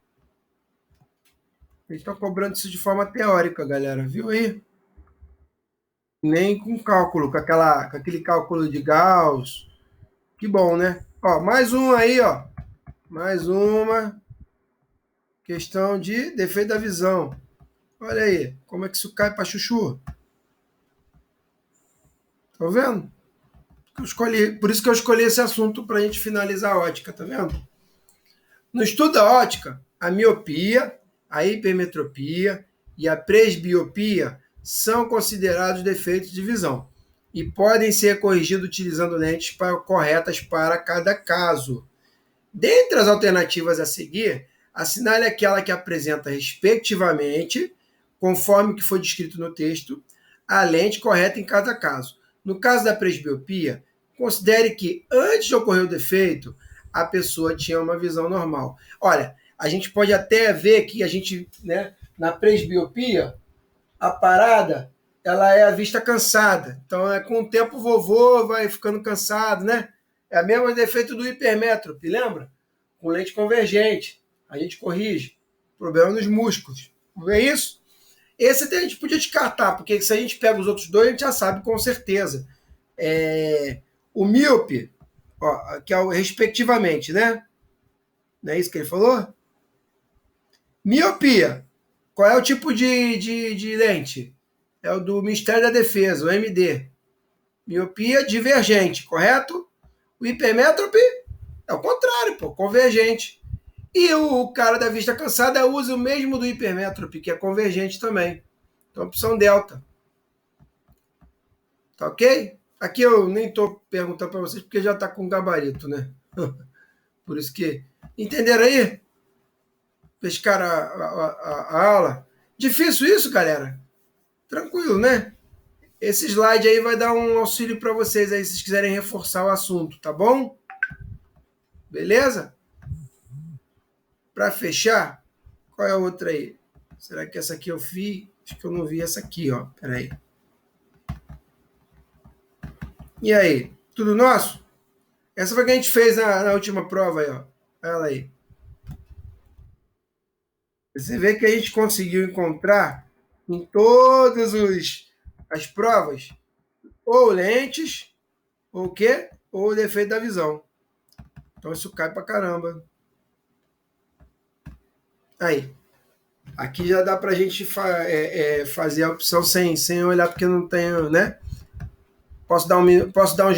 Eles estão cobrando isso de forma teórica, galera. Viu aí? Nem com cálculo, com aquele cálculo de Gauss. Que bom, né? Ó, mais um aí, ó. Mais uma questão de defeito da visão. Olha aí, como é que isso cai para chuchu. Estão vendo? Por isso que eu escolhi esse assunto para a gente finalizar a ótica, tá vendo? No estudo da ótica, a miopia, a hipermetropia e a presbiopia são considerados defeitos de visão e podem ser corrigidos utilizando lentes corretas para cada caso. Dentre as alternativas a seguir, assinale aquela que apresenta, respectivamente, conforme o que foi descrito no texto, a lente correta em cada caso. No caso da presbiopia, considere que, antes de ocorrer o defeito, a pessoa tinha uma visão normal. Olha, a gente pode até ver que a gente, né, na presbiopia, a parada, ela é a vista cansada. Então, com o tempo, o vovô vai ficando cansado, né? É o mesmo defeito do hipermétrope, lembra? Com lente convergente. A gente corrige. Problema nos músculos. Não é isso? Esse até a gente podia descartar, porque se a gente pega os outros dois, a gente já sabe com certeza. O míope, ó, que é o respectivamente, né? Não é isso que ele falou? Miopia. Qual é o tipo de lente? É o do Ministério da Defesa, o MD. Miopia divergente, correto? O hipermétrope é o contrário, pô, convergente. E o cara da vista cansada usa o mesmo do hipermétrope, que é convergente também. Então, opção delta. Tá ok? Aqui eu nem estou perguntando para vocês, porque já está com gabarito, né? Por isso que... Entenderam aí? Pescaram a aula? Difícil isso, galera? Tranquilo, né? Esse slide aí vai dar um auxílio para vocês aí, se vocês quiserem reforçar o assunto, tá bom? Beleza? Para fechar, qual é a outra aí? Será que essa aqui eu vi? Acho que eu não vi essa aqui, ó. Peraí. E aí? Tudo nosso? Essa foi que a gente fez na última prova aí, ó. Olha aí. Você vê que a gente conseguiu encontrar em todas as provas ou lentes, ou o quê? Ou o defeito da visão. Então isso cai pra caramba. Aí. Aqui já dá pra gente fazer a opção sem olhar, porque não tenho, né? Posso dar um